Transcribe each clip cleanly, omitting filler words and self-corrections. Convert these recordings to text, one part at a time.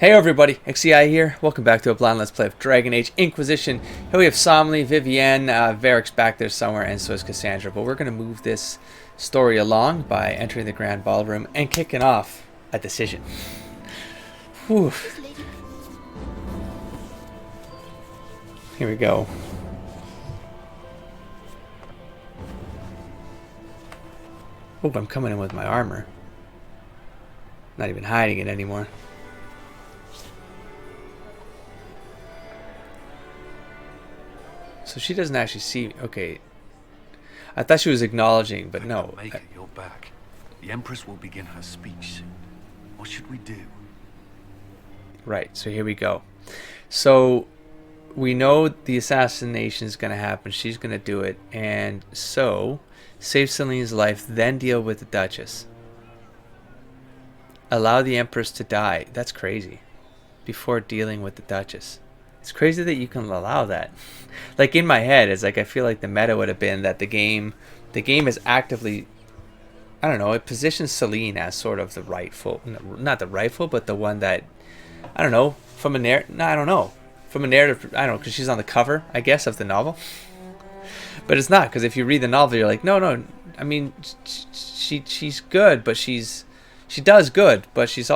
Hey everybody, XCI here. Welcome back to a blind let's play of Dragon Age Inquisition. Here we have Somley, Vivienne, Varric's back there somewhere, and so is Cassandra. But we're going to move this story along by entering the Grand Ballroom and kicking off a decision. Whew. Here we go. Oh, I'm coming in with my armor. Not even hiding it anymore. So she doesn't actually see me. Okay. I thought she was acknowledging, but no. Make it, you're back. The Empress will begin her speech soon. What should we do? Right, so here we go. So we know the assassination is going to happen. She's going to do it. And so, save Celine's life, then deal with the Duchess. Allow the Empress to die. That's crazy. Before dealing with the Duchess. It's crazy that you can allow that. Like in my head, it's like I feel like the meta would have been that the game is actively, I don't know, it positions Celine as sort of the rightful, not the rightful, but the one that, I don't know, from a narrative, no, I don't know, from a narrative, I don't know, because she's on the cover, I guess, of the novel. But it's not, because if you read the novel, you're like, no, I mean, she's good, but she does good, but she's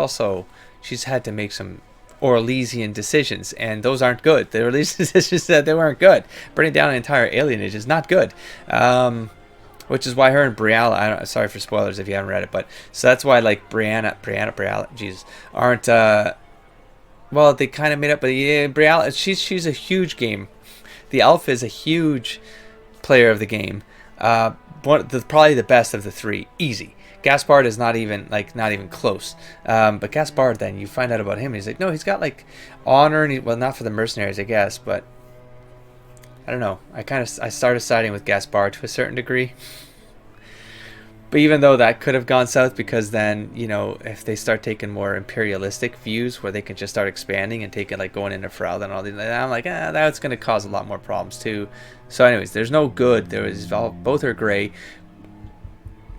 had to make some Orlesian decisions, and those aren't good. The Orlesian decisions said they weren't good. Burning down an entire alienage is not good. Which is why her and Brialla, sorry for spoilers if you haven't read it, but so that's why like Brialla, Jesus, aren't well, they kind of made up, but yeah, Brialla, she's a huge game. The elf is a huge player of the game. Probably the best of the three, easy. Gaspard is not even close. But Gaspard, then you find out about him, and he's like, no, he's got like honor, and well, not for the mercenaries, I guess, but I don't know. I started siding with Gaspard to a certain degree. But even though that could have gone south, because then, you know, if they start taking more imperialistic views where they can just start expanding and taking like going into Ferelden and all these, I'm like, that's going to cause a lot more problems too. So anyways, there's no good. Both are gray.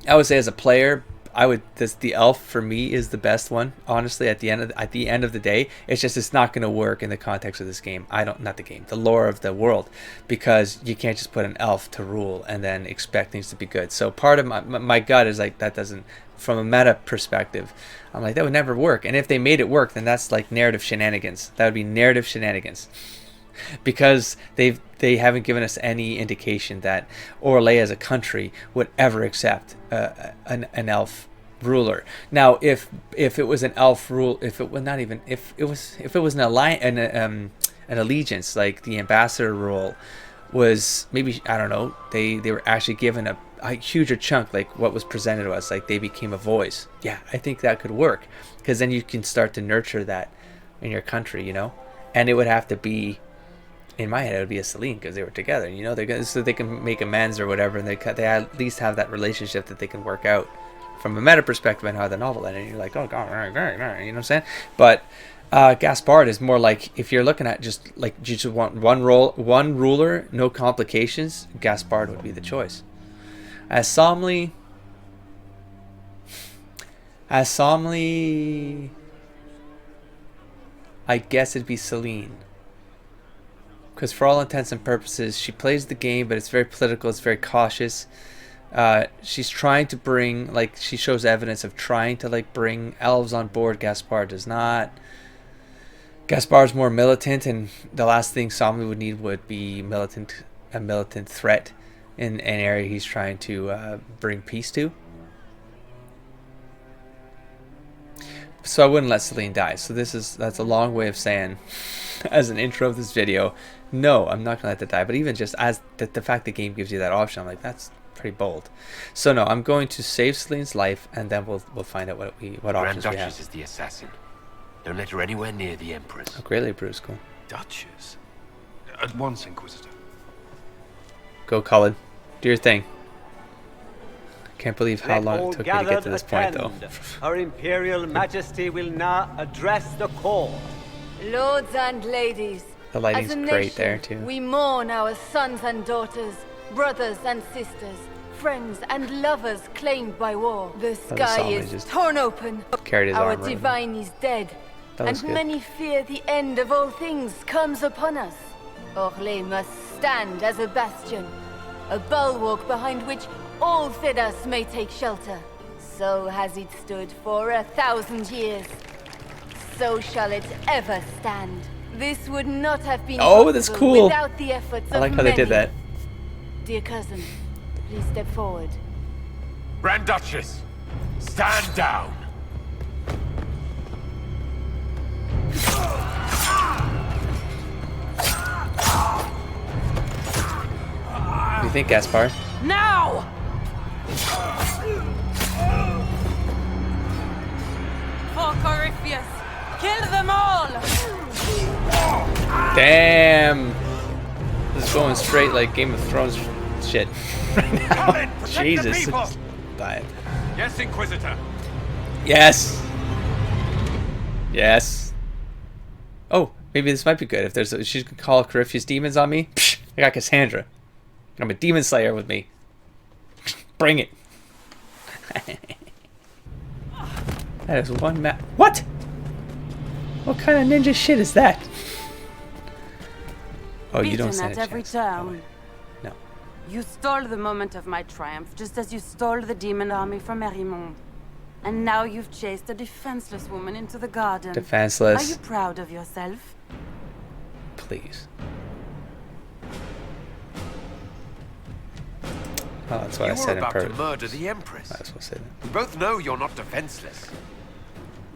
I would say as a player, the elf for me is the best one. Honestly, at the end of the day, it's not going to work in the context of this game. The lore of the world, because you can't just put an elf to rule and then expect things to be good. So part of my gut is like that doesn't, from a meta perspective, I'm like that would never work. And if they made it work, then that's like narrative shenanigans. That would be narrative shenanigans. Because they haven't given us any indication that Orlais as a country would ever accept an elf ruler. Now, if it was an elf rule, if it was an allegiance, like the ambassador rule was, maybe, I don't know, they were actually given a huger chunk, like what was presented to us, like they became a voice. Yeah, I think that could work, because then you can start to nurture that in your country, you know. And it would have to be, in my head, it would be a Celine, because they were together, you know, so they can make amends or whatever, and they at least have that relationship that they can work out from a meta perspective and how the novel ended. And you're like, oh god, you know what I'm saying? But Gaspard is more like, if you're looking at just like you just want one ruler, no complications, Gaspard would be the choice. As Somley, I guess it'd be Celine. Because for all intents and purposes, she plays the game, but it's very political, it's very cautious. She's trying to bring, like, she shows evidence of trying to, like, bring elves on board. Gaspard does not. Gaspard's more militant, and the last thing Somley would need would be a militant threat in an area he's trying to bring peace to. So I wouldn't let Celine die. So that's a long way of saying, as an intro of this video, no, I'm not gonna let that die. But even just as the fact the game gives you that option, I'm like, that's pretty bold. So no, I'm going to save Celine's life, and then we'll find out what options we have. Grand Duchess is the assassin. Don't let her anywhere near the Empress. Oh, greatly, Bruce. Cool. Duchess? At once, Inquisitor. Go, Colin. Do your thing. Can't believe how long it took me to get to this point, though. Her Imperial Majesty will now address the court. Lords and ladies, The lighting's as a great nation, there, too. We mourn our sons and daughters, brothers and sisters, friends and lovers claimed by war. The sky Solomon is just torn open. carried his Our armor. divine is dead. That looks and good. many fear the end of all things comes upon us. Orlais must stand as a bastion, a bulwark behind which all Thedas may take shelter. So has it stood for 1,000 years. So shall it ever stand. This would not have been Oh, that's possible cool. without the efforts I like of how they did many. that. Dear cousin, please step forward. Grand Duchess, stand down. What do you think, Gaspar? Now! For Corypheus, kill them all! Damn! This is going straight like Game of Thrones shit. Come in, protect the Jesus. people. Dying. Yes, Inquisitor. Yes! Yes. Oh, maybe this might be good. If there's a, she could call Corypheus demons on me. Psh, I got Cassandra. I'm a demon slayer with me. Bring it. That is one map. What? What kind of ninja shit is that? Oh, you don't Beaten stand at a every chance. turn. No. You stole the moment of my triumph, just as you stole the demon army from Merimond. And now you've chased a defenseless woman into the garden. Are you Defenseless. proud of yourself? Please. Oh, that's what I You were said in about to purpose. murder the Empress. Might as well say that. We both know you're not defenseless.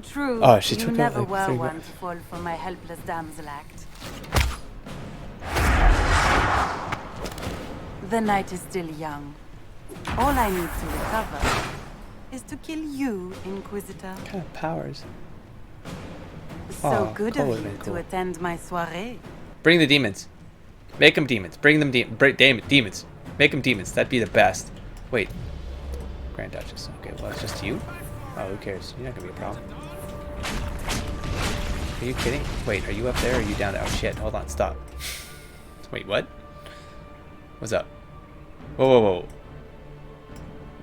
True. Oh, she you took out, never like, were 3 one grand. to fall for my helpless damsel act. The night is still young. All I need to recover is to kill you, Inquisitor. What kind of powers? So Aw, good Cole of would've you been to cool. attend my soiree. Bring the demons. Make them demons. Bring them demons. Make them demons. That'd be the best. Wait. Grand Duchess. Okay, well, it's just you? Oh, who cares? You're not gonna be a problem. Are you kidding? Wait, are you up there or are you down there? Oh shit, hold on, stop. Wait, what? What's up? Whoa, whoa, whoa.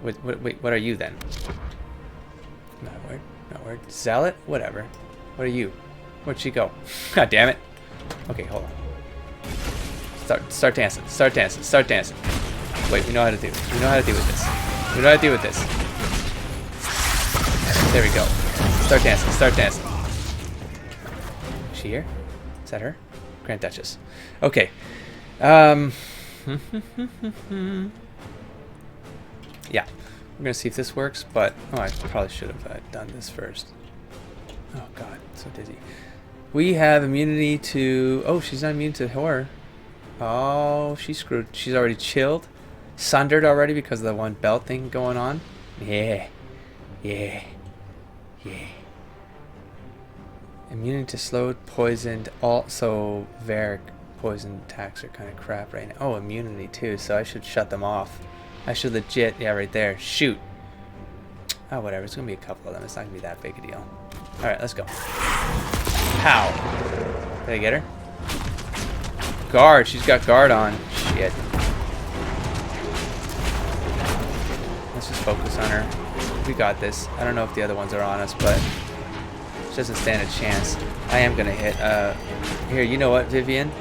Wait, what are you then? Not a word. Not a word. Zealot? Whatever. What are you? Where'd she go? God damn it. Okay, hold on. Start dancing. Start dancing. Start dancing. Wait, we know how to do it. We know how to deal with this. We know how to deal with this. There we go. Start dancing. Start dancing. Is she here? Is that her? Grand Duchess. Okay. Yeah. We're gonna see if this works, but oh, I probably should have done this first. Oh god, so dizzy. We have immunity to. Oh, she's not immune to horror. Oh, she's screwed. She's already chilled, sundered already because of the one belt thing going on. Yeah, yeah, yeah. Immunity to slowed, poisoned. Also, Varric poison attacks are kind of crap right now. Oh, immunity too. So I should shut them off. I should legit. Yeah, right there. Shoot. Oh, whatever. It's gonna be a couple of them. It's not gonna be that big a deal. All right, let's go. Pow. Did I get her? Guard. She's got guard on. Shit. Let's just focus on her. We got this. I don't know if the other ones are on us, but she doesn't stand a chance. I am gonna hit. Here, you know what, Vivian?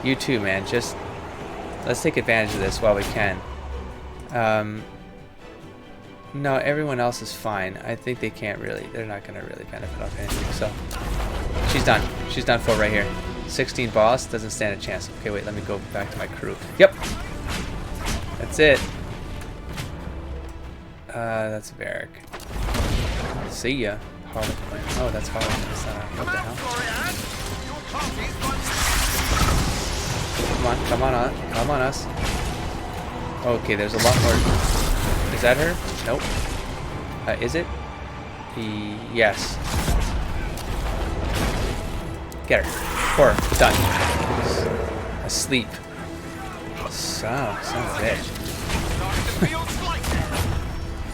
You too, man. Just let's take advantage of this while we can. No, everyone else is fine. I think they can't really. They're not gonna really benefit off anything. So she's done. She's done for right here. 16 boss doesn't stand a chance. Okay, wait. Let me go back to my crew. Yep. That's it. That's Varric. See ya. Harlequin. Oh, that's Harlequin. That's not what the hell? Come on, come on us. Okay, there's a lot more. Is that her? Nope. Is it? Yes. Get her. Or done. Asleep. Son of a bitch.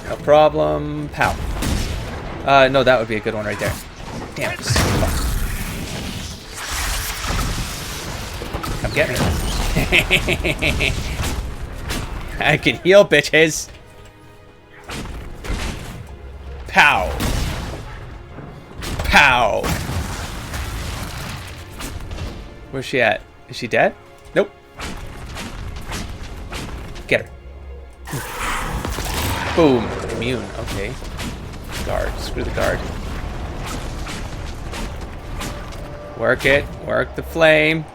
No problem. Pow. No, that would be a good one right there. Damn it. Come get me. I can heal, bitches. Pow. Pow. Where's she at? Is she dead? Nope. Get her. Boom. Immune. Okay. Guard. Screw the guard. Work it. Work the flame.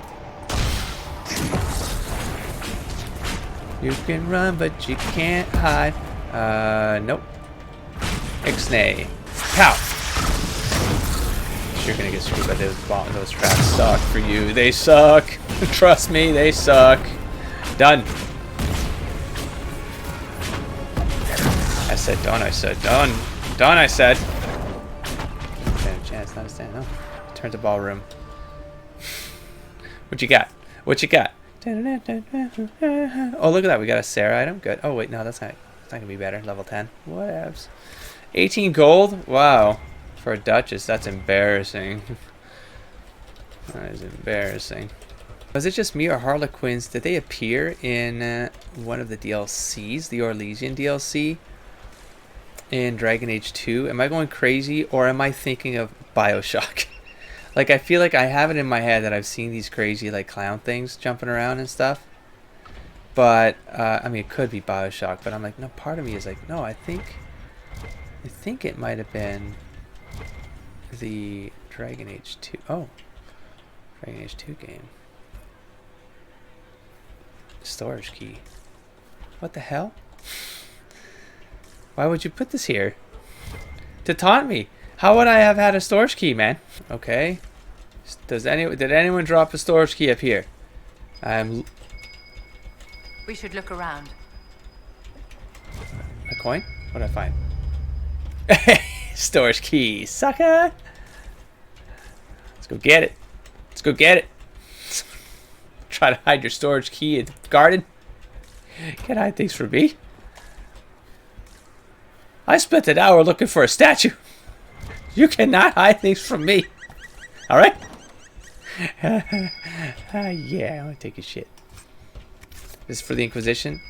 You can run, but you can't hide. Nope. Ixnay. Pow! You're gonna get screwed by those traps. Suck for you. They suck. Trust me, they suck. Done. I said done. I said done. Done. I said. Stand a chance, not a stand. No. Turn to ballroom. What you got? What you got? Oh, look at that. We got a Sarah item. Good. Oh wait, no, that's not. It's not gonna be better. Level 10. Whatevs. 18 gold. Wow. For a Duchess, that's embarrassing. That is embarrassing. Was it just me or Harlequins? Did they appear in one of the DLCs, the Orlesian DLC in Dragon Age 2? Am I going crazy or am I thinking of BioShock? Like, I feel like I have it in my head that I've seen these crazy, like, clown things jumping around and stuff. But, I mean, it could be BioShock, but I'm like, no, part of me is like, no, I think it might have been the Dragon Age 2. Oh, Dragon Age 2 game. Storage key. What the hell? Why would you put this here? To taunt me. How would I have had a storage key, man? Okay. Did anyone drop a storage key up here? We should look around. A coin? What did I find? Storage key, sucker! Let's go get it. Let's go get it. Try to hide your storage key in the garden. Can't hide things from me. I spent an hour looking for a statue. You cannot hide things from me. Alright? Yeah, I want to take a shit. This is for the Inquisition.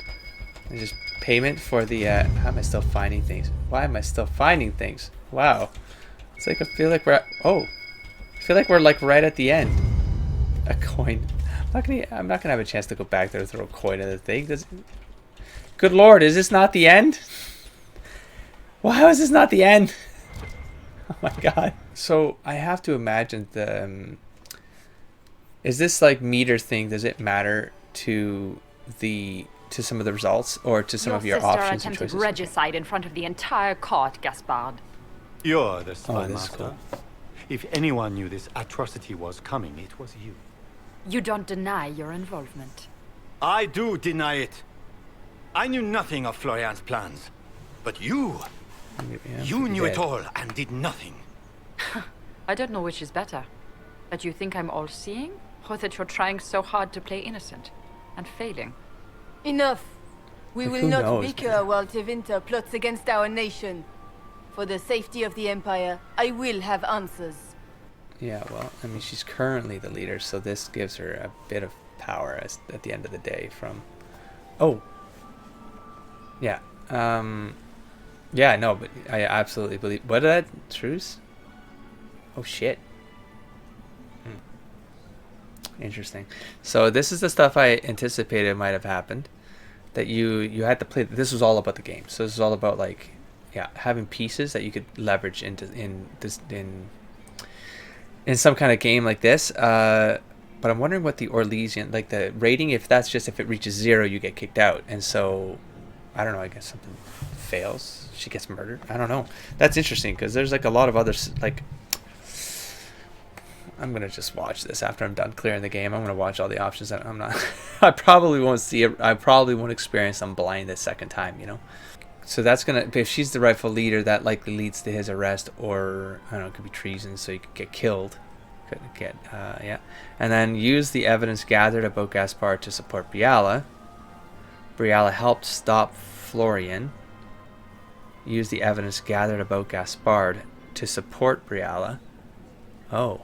It's just payment for the, how am I still finding things? Why am I still finding things? Wow. It's like, I feel like we're at, I feel like we're like right at the end. A coin. I'm not gonna have a chance to go back there to throw a coin at the thing. Good lord, is this not the end? Why is this not the end? Oh my god. So I have to imagine the is this like meter thing, does it matter to some of the results or to some of your options and choices? Your sister attempted regicide in front of the entire court, Gaspard. You're the spy master. Cool. If anyone knew this atrocity was coming, it was you. You don't deny your involvement. I do deny it. I knew nothing of Florian's plans. But you knew it all and did nothing. I don't know which is better. That you think I'm all-seeing, or that you're trying so hard to play innocent and failing. Enough. We Like, will who not knows, bicker while Tevinter plots against our nation. For the safety of the Empire, I will have answers. Yeah, well, I mean, she's currently the leader, so this gives her a bit of power at the end of the day from... Oh! Yeah. Yeah, no, but I absolutely believe... What is that? Truce? Oh, shit. Interesting. So this is the stuff I anticipated might have happened. That you had to play... This was all about the game. So this is all about, like... Yeah, having pieces that you could leverage in some kind of game like this. But I'm wondering what the Orlesian, like the rating, if that's just if it reaches 0, you get kicked out. And so, I don't know, I guess something fails. She gets murdered. I don't know. That's interesting because there's like a lot of other, like, I'm going to just watch this after I'm done clearing the game. I'm going to watch all the options that I'm not, I probably won't see it. I probably won't experience them blind the second time, you know? So that's going to, if she's the rightful leader, that likely leads to his arrest or, I don't know, it could be treason, so you could get killed. Could get, yeah. And then use the evidence gathered about Gaspard to support Briala. Briala helped stop Florian. Use the evidence gathered about Gaspard to support Briala. Oh.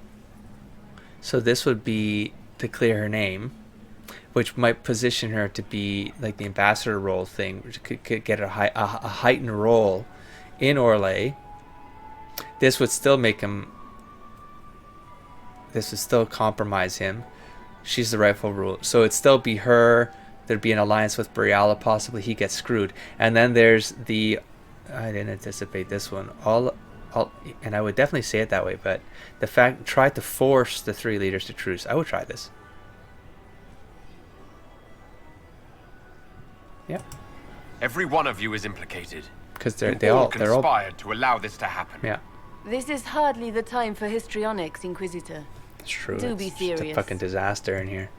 So this would be to clear her name, which might position her to be like the ambassador role thing, which could get a heightened role in Orlais. This would still make him... This would still compromise him, she's the rightful ruler. So it'd still be her. There'd be an alliance with Briala, possibly. He gets screwed. And then there's the... I didn't anticipate this one. And I would definitely say it that way, but the fact... Try to force the 3 leaders to truce. I would try this. Yeah. Every one of you is implicated. Because they're all conspired to allow this to happen. Yeah. This is hardly the time for histrionics, Inquisitor. It's true. Do be It's just a serious. fucking disaster in here.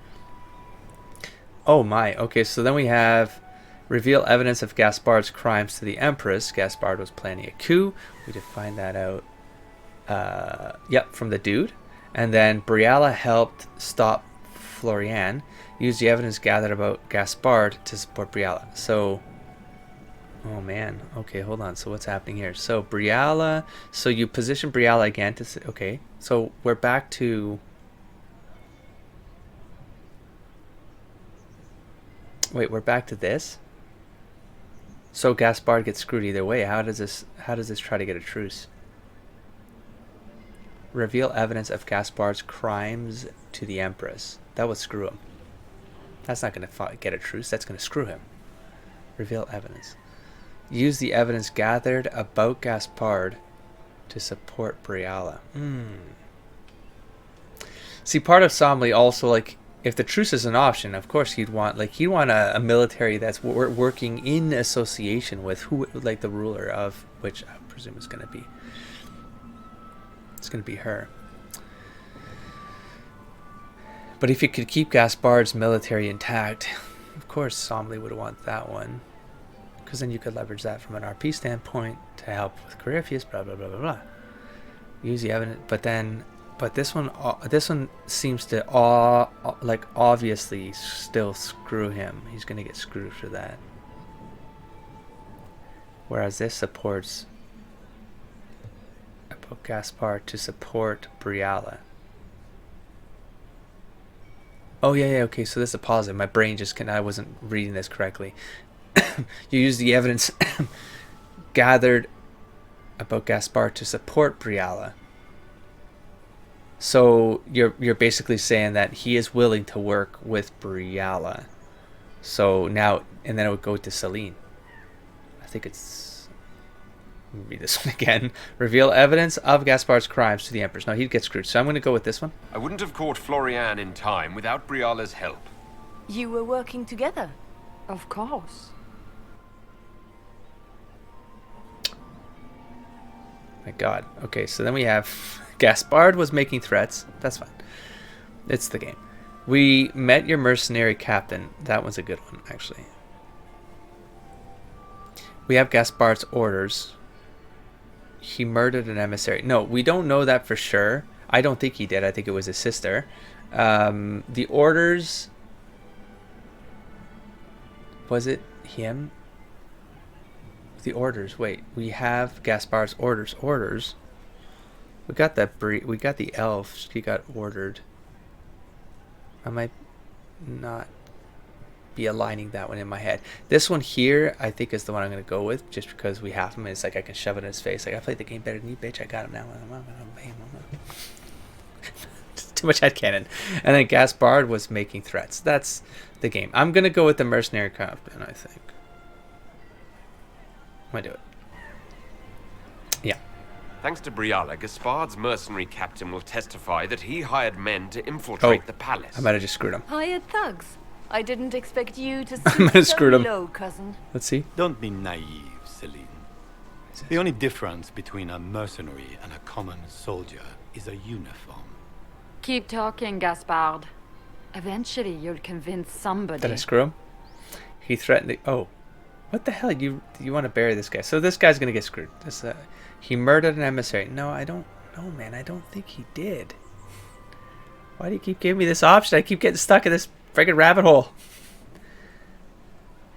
Oh my. Okay, so then we have reveal evidence of Gaspard's crimes to the Empress. Gaspard was planning a coup. We did find that out. Yep, from the dude. And then Briala helped stop Florian. Use the evidence gathered about Gaspard to support Briala. So, oh man. Okay, hold on. So what's happening here? So Briala. So you position Briala again to. Okay. So we're back to. Wait, we're back to this. So Gaspard gets screwed either way. How does this try to get a truce? Reveal evidence of Gaspard's crimes to the Empress. That would screw him. That's not going to get a truce. That's going to screw him. Reveal evidence. Use the evidence gathered about Gaspard to support Briala. See, part of Somley also, like, if the truce is an option, of course he'd want a military that's working in association with who, like the ruler of which I presume is going to be. It's going to be her. But if you could keep Gaspard's military intact, of course Somley would want that one, because then you could leverage that from an RP standpoint to help with Corypheus. Blah blah blah blah blah. Use the evidence, but this one seems to like obviously still screw him. He's gonna get screwed for that. Whereas this supports about Gaspard to support Briala. Oh yeah, okay. So this is a positive. My brain I wasn't reading this correctly. You use the evidence gathered about Gaspard to support Briala. So you're basically saying that he is willing to work with Briala. So now, and then it would go to Celine. I think it's... Let me read this one again. Reveal evidence of Gaspard's crimes to the Empress. No, he'd get screwed. So I'm going to go with this one. I wouldn't have caught Florian in time without Briala's help. You were working together? Of course. My God. Okay, so then we have Gaspard was making threats. That's fine. It's the game. We met your mercenary captain. That one's a good one, actually. We have Gaspard's orders. He murdered an emissary. No, we don't know that for sure. I don't think he did. I think it was his sister. The orders... Was it him? The orders. Wait, we have Gaspard's orders. Orders. We got that. We got the elf. He got ordered. I might not be aligning that one in my head. This one here, I think, is the one I'm going to go with, just because we have him. It's like I can shove it in his face. Like, I played the game better than you, bitch. I got him now. Too much headcanon. And then Gaspard was making threats. That's the game. I'm going to go with the mercenary captain, I think. I'm going to do it. Yeah. Thanks to Briala, Gaspard's mercenary captain will testify that he hired men to infiltrate the palace. I might have just screwed him. Hired thugs? I didn't expect you to I might have screwed him. low, cousin. Let's see. Don't be naive, Celine. The only difference between a mercenary and a common soldier is a uniform. Keep talking, Gaspard. Eventually, you'll convince somebody. Did I screw him? He threatened to... Oh. What the hell? You want to bury this guy. So this guy's going to get screwed. He murdered an emissary. No, I don't know, man. I don't think he did. Why do you keep giving me this option? I keep getting stuck in this friggin' rabbit hole.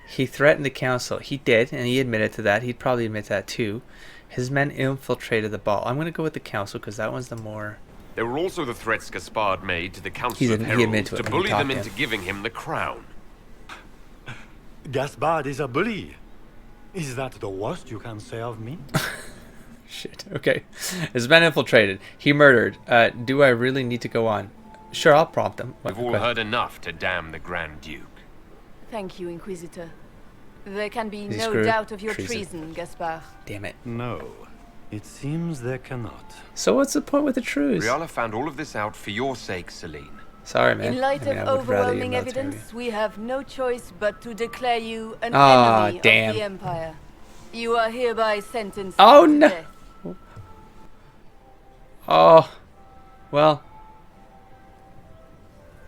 He threatened the council. He did, and he admitted to that. He'd probably admit to that too. His men infiltrated the ball. I'm going to go with the council because that one's the more... There were also the threats Gaspard made to the Council of Heralds to bully them into giving him the crown. Gaspard is a bully. Is that the worst you can say of me? Shit. Okay. His men infiltrated. He murdered. Do I really need to go on? Sure, I'll prompt him. We've all heard enough to damn the Grand Duke. Thank you, Inquisitor. There can be He's no screwed. doubt of your treason, Gaspard. Damn it. No, it seems there cannot. So what's the point with the truce? Briala found all of this out for your sake, Celine. Sorry, man. In light I mean, of I would rather overwhelming your military evidence, we have no choice but to declare you an Ah, enemy damn. of the Empire. You are hereby sentenced Oh, to no. death. Oh, well.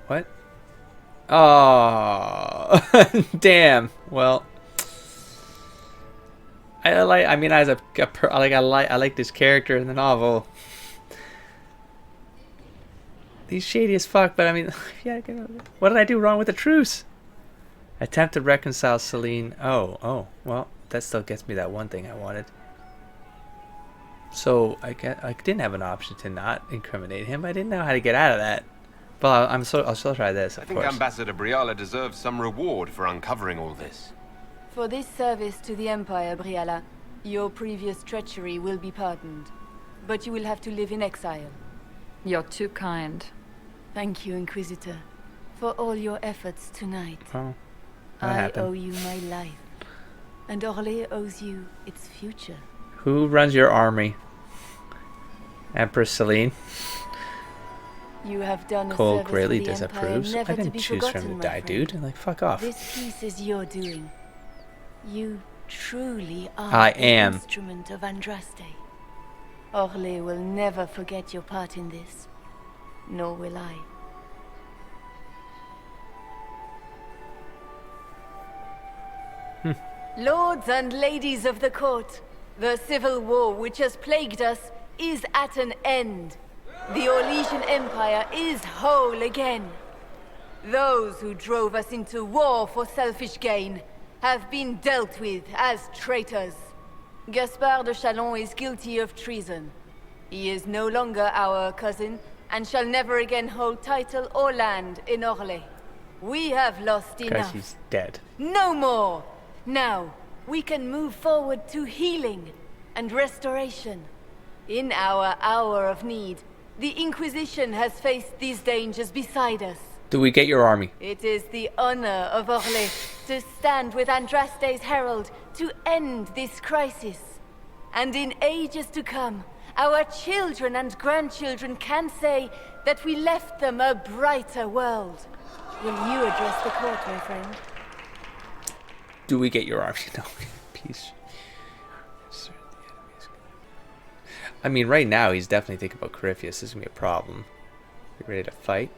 What? Oh, damn. Well, I like. I mean, as I like this character in the novel. He's shady as fuck, but I mean, yeah. What did I do wrong with the truce? Attempt to reconcile Celine. Oh, well, that still gets me that one thing I wanted. So I didn't have an option to not incriminate him. I didn't know how to get out of that. But I'll still try this. I Of think course. Ambassador Briala deserves some reward for uncovering all this. For this service to the Empire, Briala, your previous treachery will be pardoned. But you will have to live in exile. You're too kind. Thank you, Inquisitor, for all your efforts tonight. Oh, that I happened. owe you my life, and Orlais owes you its future. Who runs your army? Empress Celine. You have done a Cole service greatly for the Empire disapproves. I never to didn't be choose for him forgotten, to my die, friend. dude. Like, fuck off. This piece is your doing. You truly are I the am. instrument of Andraste. Orlais will never forget your part in this. Nor will I. Lords and ladies of the court, the civil war which has plagued us is at an end. The Orlesian Empire is whole again. Those who drove us into war for selfish gain have been dealt with as traitors. Gaspard de Chalon is guilty of treason. He is no longer our cousin, and shall never again hold title or land in Orlais. We have lost Because enough. he's dead. No more! Now, we can move forward to healing and restoration. In our hour of need, the Inquisition has faced these dangers beside us. Do we get your army? It is the honor of Orlais to stand with Andraste's herald to end this crisis. And in ages to come, our children and grandchildren can say that we left them a brighter world. Will you address the court, my friend? Do we get your army? No, peace. I mean, right now he's definitely thinking about Corypheus. This is gonna be a problem. You ready to fight?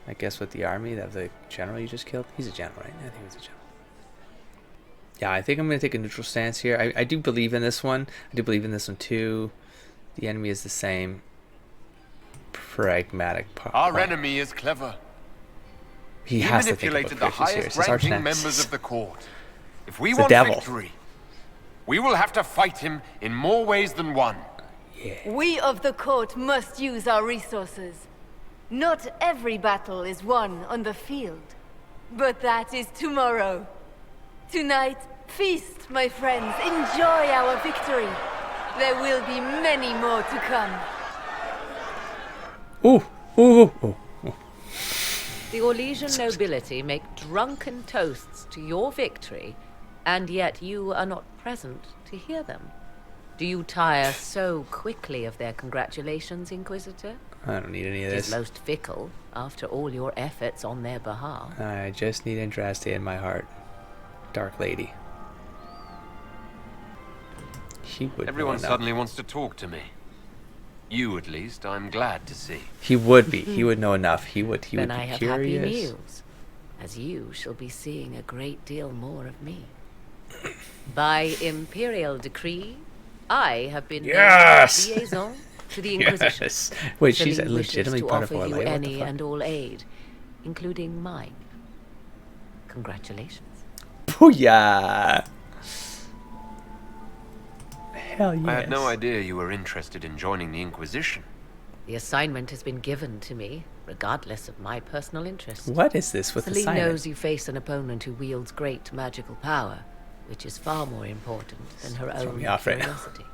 I guess with the army of the general you just killed. He's a general, right? I think he's a general. Yeah, I think I'm gonna take a neutral stance here. I do believe in this one. I do believe in this one too. The enemy is the same. Pragmatic part. Our enemy is clever. He He has to think about manipulated the Corypheus here. It's highest his arch ranking nemesis. members of the court. If we It's the want devil. victory, we will have to fight him in more ways than one. We of the court must use our resources. Not every battle is won on the field, but that is tomorrow. Tonight, feast, my friends. Enjoy our victory. There will be many more to come. Ooh, ooh, ooh, ooh. The Orlesian nobility make drunken toasts to your victory, and yet you are not present to hear them. Do you tire so quickly of their congratulations, Inquisitor? I don't need any of It is this. most fickle, after all your efforts on their behalf. I just need Andraste in my heart. Dark Lady. He would Everyone know enough. suddenly wants to talk to me. You, at least, I'm glad to see. He would be. He would know enough. He would Then be I have curious. happy news, as you shall be seeing a great deal more of me. By imperial decree, I have been Yes! named liaison to the Inquisition. Yes. Wait, she's Celine wishes legitimately to part of offer our you life. What the any fuck? and all aid, including mine. Congratulations. Booyah! Hell yes. I had no idea you were interested in joining the Inquisition. The assignment has been given to me, regardless of my personal interest. What is this with Celine assignment? knows you face an opponent who wields great magical power, which is far more important than her Throw own me off right now. curiosity.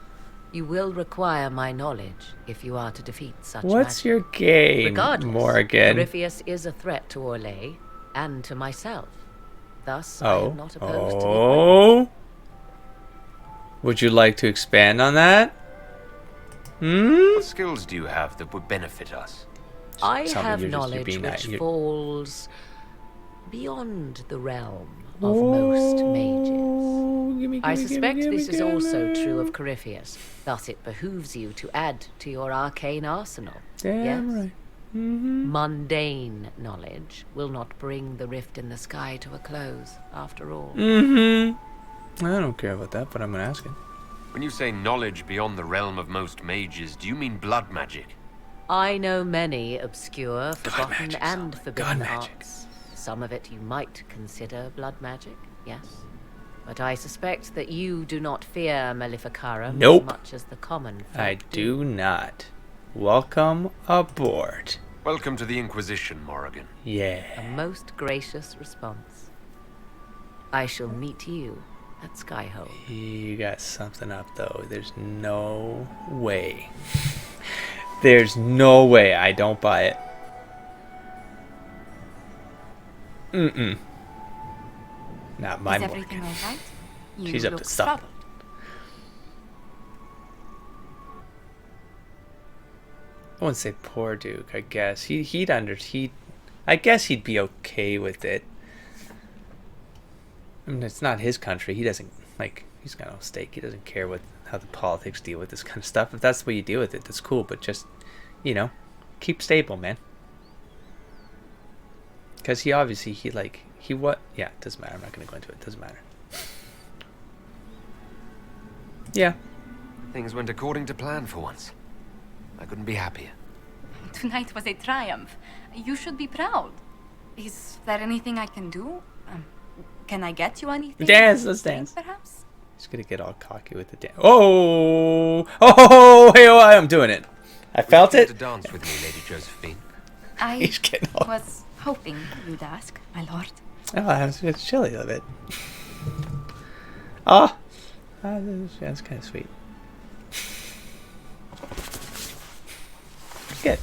You will require my knowledge if you are to defeat such What's magic. your game, Regardless, Morrigan? Corypheus is a threat to Orlais and to myself. Thus, I Oh. am not opposed to the Oh. Would you like to expand on that? What skills do you have that would benefit us? I Something have you're knowledge which you're- falls beyond the realm of most mages. Oh, gimme, I gimme, suspect gimme, this is gimme, also gimme. true of Corypheus. Thus, it behooves you to add to your arcane arsenal. Damn yes? right. Mm-hmm. Mundane knowledge will not bring the rift in the sky to a close, after all. Mm-hmm. I don't care about that, but I'm gonna ask it. When you say knowledge beyond the realm of most mages, do you mean blood magic? I know many obscure, forgotten, magic, and Solomon. forbidden God magic. arts. Some of it you might consider blood magic, yes. But I suspect that you do not fear Maleficarum Nope. as much as the common folk I do not. Welcome aboard. Welcome to the Inquisition, Morrigan. A Yeah. most gracious response. I shall meet you at Skyhold. You got something up, though. There's no way. There's no way I don't buy it. Mm-mm. Not my Is Morgan. everything all right? You She's up look to something. troubled. I wouldn't say poor Duke, I guess. I guess he'd be okay with it. I mean, it's not his country. He doesn't, like, he's got no stake. He doesn't care how the politics deal with this kind of stuff. If that's the way you deal with it, that's cool. But just, keep stable, man. Because he obviously, yeah, it doesn't matter. I'm not going to go into it. It doesn't matter. Yeah. Things went according to plan for once. I couldn't be happier. Tonight was a triumph. You should be proud. Is there anything I can do? Can I get you anything? Dance, let's Drink, dance. Perhaps? Just going to get all cocky with the dance. Oh, hey, I'm doing it. I felt Would you it. care to dance with me, Lady Josephine? I He's getting all... was hoping you'd ask, my lord. Oh, it's chilly a bit. Oh, that's kind of sweet. Good.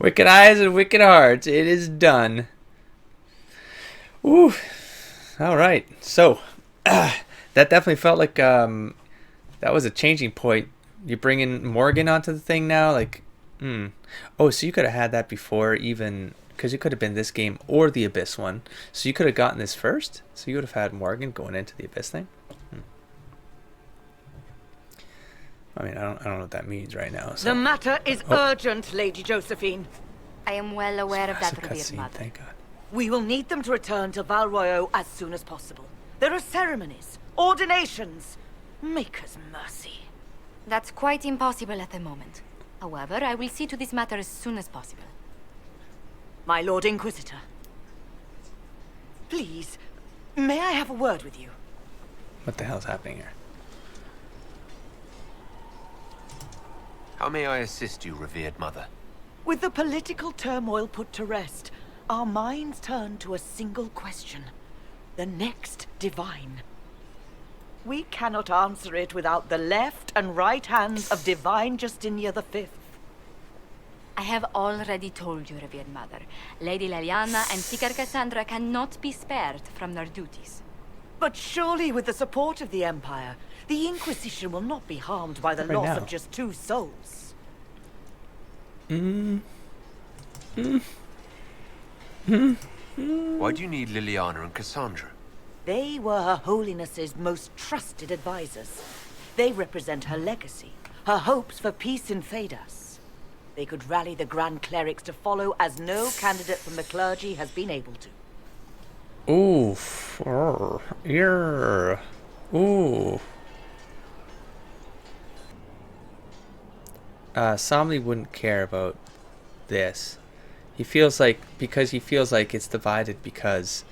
Wicked eyes and wicked hearts. It is done. Ooh. All right. So, that definitely felt like that was a changing point. You're bringing Morrigan onto the thing now, like. Oh, so you could have had that before even, because it could have been this game or the Abyss one. So you could have gotten this first. So you would have had Morrigan going into the Abyss thing. I mean, I don't know what that means right now. So. The matter is urgent, Lady Josephine. I am well aware of That's that, a revered cutscene, mother. thank God. We will need them to return to Val Royeaux as soon as possible. There are ceremonies, ordinations. Make us mercy. That's quite impossible at the moment. However, I will see to this matter as soon as possible. My Lord Inquisitor. Please, may I have a word with you? What the hell's happening here? How may I assist you, revered mother? With the political turmoil put to rest, our minds turn to a single question. The next divine. We cannot answer it without the left and right hands of Divine Justinia V. I have already told you, revered mother. Lady Leliana and Seeker Cassandra cannot be spared from their duties. But surely with the support of the Empire, the Inquisition will not be harmed by the Right loss now. of just 2 souls. Why do you need Liliana and Cassandra? They were Her Holiness's most trusted advisors. They represent her legacy, her hopes for peace in Thedas. They could rally the Grand Clerics to follow as no candidate from the clergy has been able to. Oof. Ear. Ooh. Somley wouldn't care about this. He feels like, because he feels like it's divided because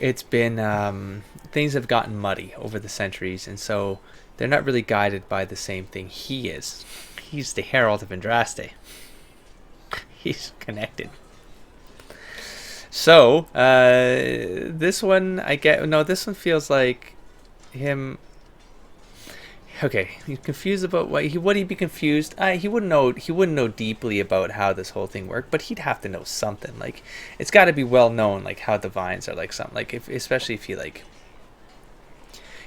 it's been, things have gotten muddy over the centuries, and so they're not really guided by the same thing he is. He's the Herald of Andraste. He's connected. So, this one, this one feels like him. Okay, he's confused about what he'd be confused. He wouldn't know. He wouldn't know deeply about how this whole thing worked, but he'd have to know something. Like, it's got to be well known, like how divines are like something. Like, especially if he like,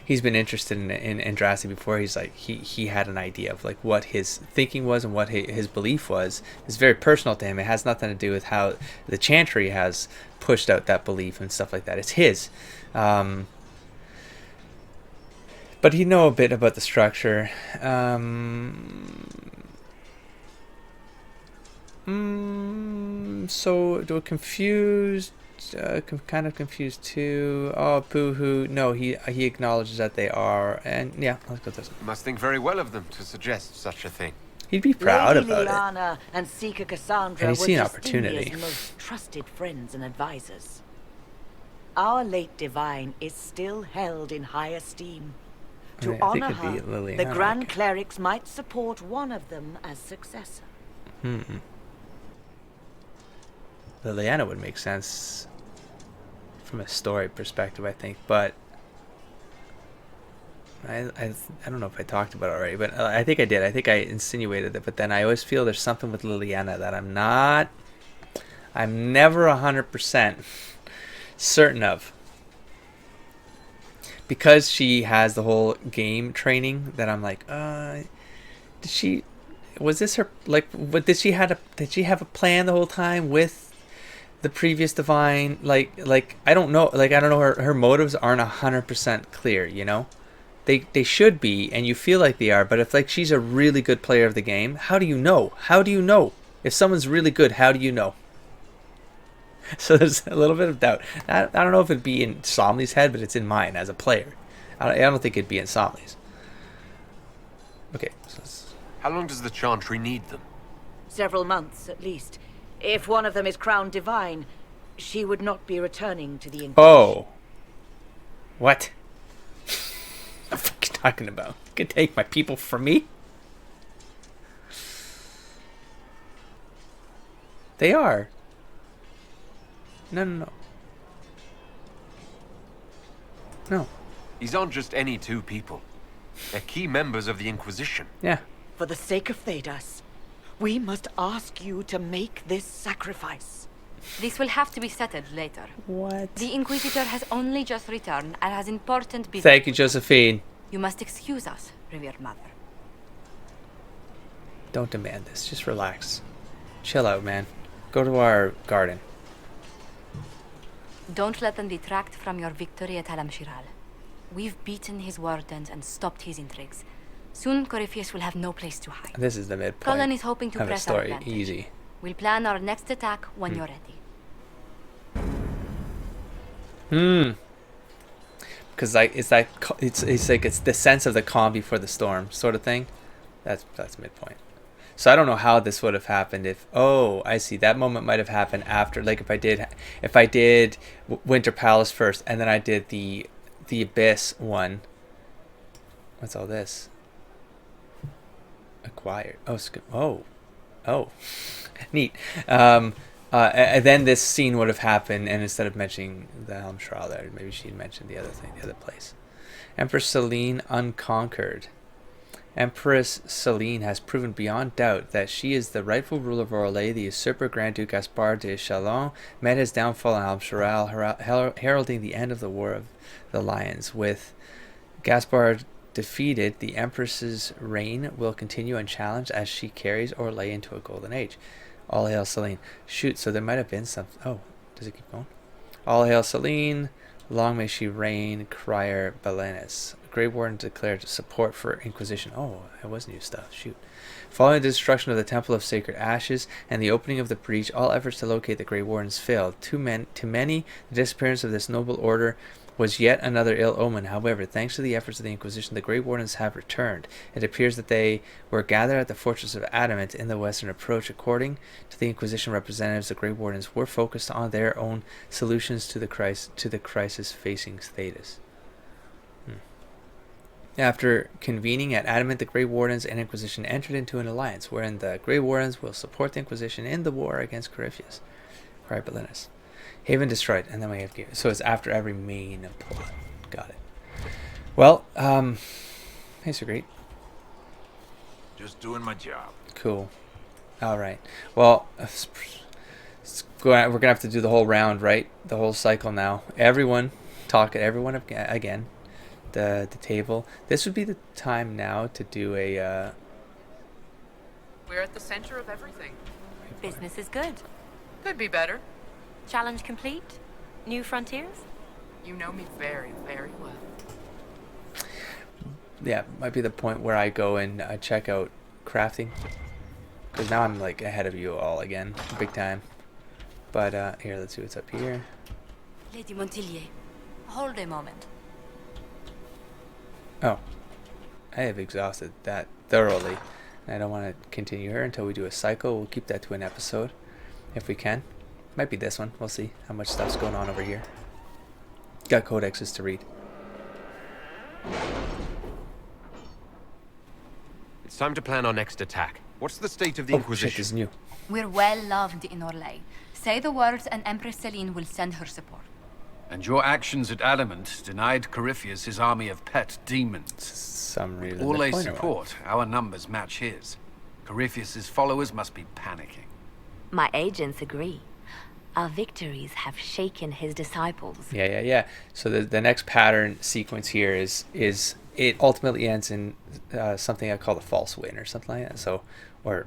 he's been interested in Andraste before. He's like, he had an idea of like what his thinking was and what his belief was. It's very personal to him. It has nothing to do with how the Chantry has pushed out that belief and stuff like that. It's his. But he'd know a bit about the structure. So, do confused, kind of confused too. Oh, boo-hoo. No, he acknowledges that they are. And yeah, let's go this way. You must think very well of them to suggest such a thing. He'd be proud Lady about Lyanna and Seeker Cassandra And he's were seen Justinia's opportunity. most trusted friends and advisors. Our late divine is still held in high esteem. To I think honor it'd be her, Liliana, the Grand like. Clerics might support one of them as successor. Liliana would make sense from a story perspective, I think, but I don't know if I talked about it already, but I think I did. I think I insinuated it, but then I always feel there's something with Liliana that I'm never 100% certain of. Because she has the whole game training, that I'm like, was this her, like, what did she have a plan the whole time with the previous divine? Like I don't know, her motives aren't 100% clear, you know? They should be, and you feel like they are, but if like she's a really good player of the game, how do you know? How do you know? If someone's really good, how do you know? So there's a little bit of doubt. I don't know if it'd be in Somni's head, but it's in mine as a player. I don't think it'd be in Somni's. Okay. How long does the Chantry need them? Several months, at least. If one of them is crowned divine, she would not be returning to the Inquisition. Oh. What? What the fuck are you talking about? You can take my people from me? They are. No. These aren't just any two people. They're key members of the Inquisition. Yeah. For the sake of Thedas, we must ask you to make this sacrifice. This will have to be settled later. What? The Inquisitor has only just returned and has important business. Thank you, Josephine. You must excuse us, revered mother. Don't demand this. Just relax. Chill out, man. Go to our garden. Don't let them detract from your victory at Alam-Shiral. We've beaten his wardens and stopped his intrigues. Soon, Corypheus will have no place to hide. This is the midpoint. Cullen is hoping to Have a press our story. advantage. Easy. We'll plan our next attack when you're ready. Because like it's the sense of the calm before the storm sort of thing. That's midpoint. So I don't know how this would have happened if, oh, I see, that moment might have happened after, like if I did Winter Palace first and then I did the Abyss one. What's all this? Acquired. Oh, neat. And then this scene would have happened, and instead of mentioning the Helmshral there, maybe she'd mentioned the other thing, the other place. Empress Celine unconquered. Empress Celine has proven beyond doubt that she is the rightful ruler of Orlais. The usurper Grand Duke Gaspard de Chalon met his downfall in Helmshral, heralding the end of the War of the Lions. With Gaspard defeated, the Empress's reign will continue unchallenged as she carries Orlais into a golden age. All hail Celine. Shoot, so there might have been some... Oh, does it keep going? All hail Celine. Long may she reign. Crier Belenis. Grey Warden declared support for Inquisition. Oh, that was new stuff. Shoot. Following the destruction of the Temple of Sacred Ashes and the opening of the breach, all efforts to locate the Grey Wardens failed. To many, the disappearance of this noble order was yet another ill omen. However, thanks to the efforts of the Inquisition, the Grey Wardens have returned. It appears that they were gathered at the Fortress of Adamant in the western approach. According to the Inquisition representatives, the Grey Wardens were focused on their own solutions to the crisis facing Thedas. After convening at Adamant, the Grey Wardens and Inquisition entered into an alliance, wherein the Grey Wardens will support the Inquisition in the war against Corypheus. Crier Belenis. Haven destroyed, and then we have... So it's after every main plot. Got it. Well, thanks for great. Just doing my job. Cool. All right. Well, we're gonna have to do the whole round, right? The whole cycle now. Everyone again. The table. This would be the time now to do a. We're at the center of everything. Business is good. Could be better. Challenge complete? New frontiers? You know me very, very well. Yeah, might be the point where I go and check out crafting. Because now I'm like ahead of you all again, big time. But here, let's see what's up here. Lady Montilyet, hold a moment. Oh, I have exhausted that thoroughly. I don't want to continue her until we do a cycle. We'll keep that to an episode if we can. Might be this one. We'll see how much stuff's going on over here. Got codexes to read. It's time to plan our next attack. What's the state of the Inquisition? Inquisition? Shit is new. We're well loved in Orlais. Say the words and Empress Celine will send her support. And your actions at Adamant denied Corypheus his army of pet demons. Some reason. With Orlais' support, our numbers match his. Corypheus' followers must be panicking. My agents agree. Our victories have shaken his disciples. Yeah. So the next pattern sequence here is it ultimately ends in something I call the false win or something like that. So, or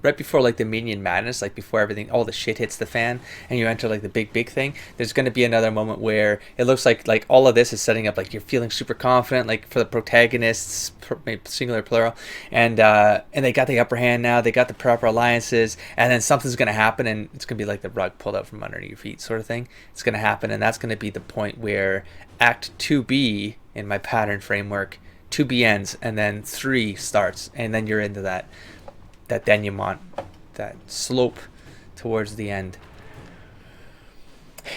right before like the minion madness, like before everything, all the shit hits the fan and you enter like the big thing, there's going to be another moment where it looks like all of this is setting up like you're feeling super confident, like for the protagonists, maybe singular, plural, and they got the upper hand now, they got the proper alliances, and then something's going to happen and it's going to be like the rug pulled out from under your feet sort of thing. It's going to happen, and that's going to be the point where Act 2B in my pattern framework, 2B ends and then 3 starts, and then you're into that denouement, that slope towards the end.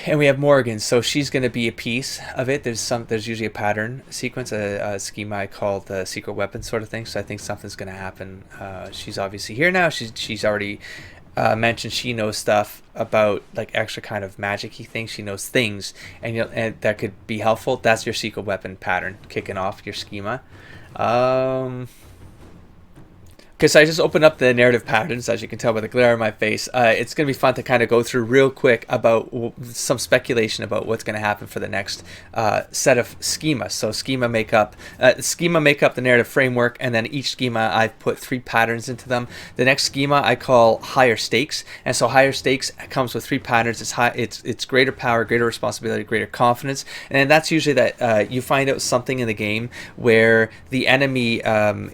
And we have Morrigan, so she's going to be a piece of it. There's usually a pattern sequence, a schema I call the secret weapon sort of thing. So I think something's going to happen. She's obviously here now. She's already mentioned she knows stuff about like extra kind of magic-y things. She knows things, and that could be helpful. That's your secret weapon pattern kicking off your schema. Okay, so I just opened up the narrative patterns, as you can tell by the glare on my face. It's going to be fun to kind of go through real quick about some speculation about what's going to happen for the next set of schemas. So schema make up the narrative framework, and then each schema I've put 3 patterns into them. The next schema I call higher stakes, and so higher stakes comes with 3 patterns. It's greater power, greater responsibility, greater confidence, and that's usually that you find out something in the game where the enemy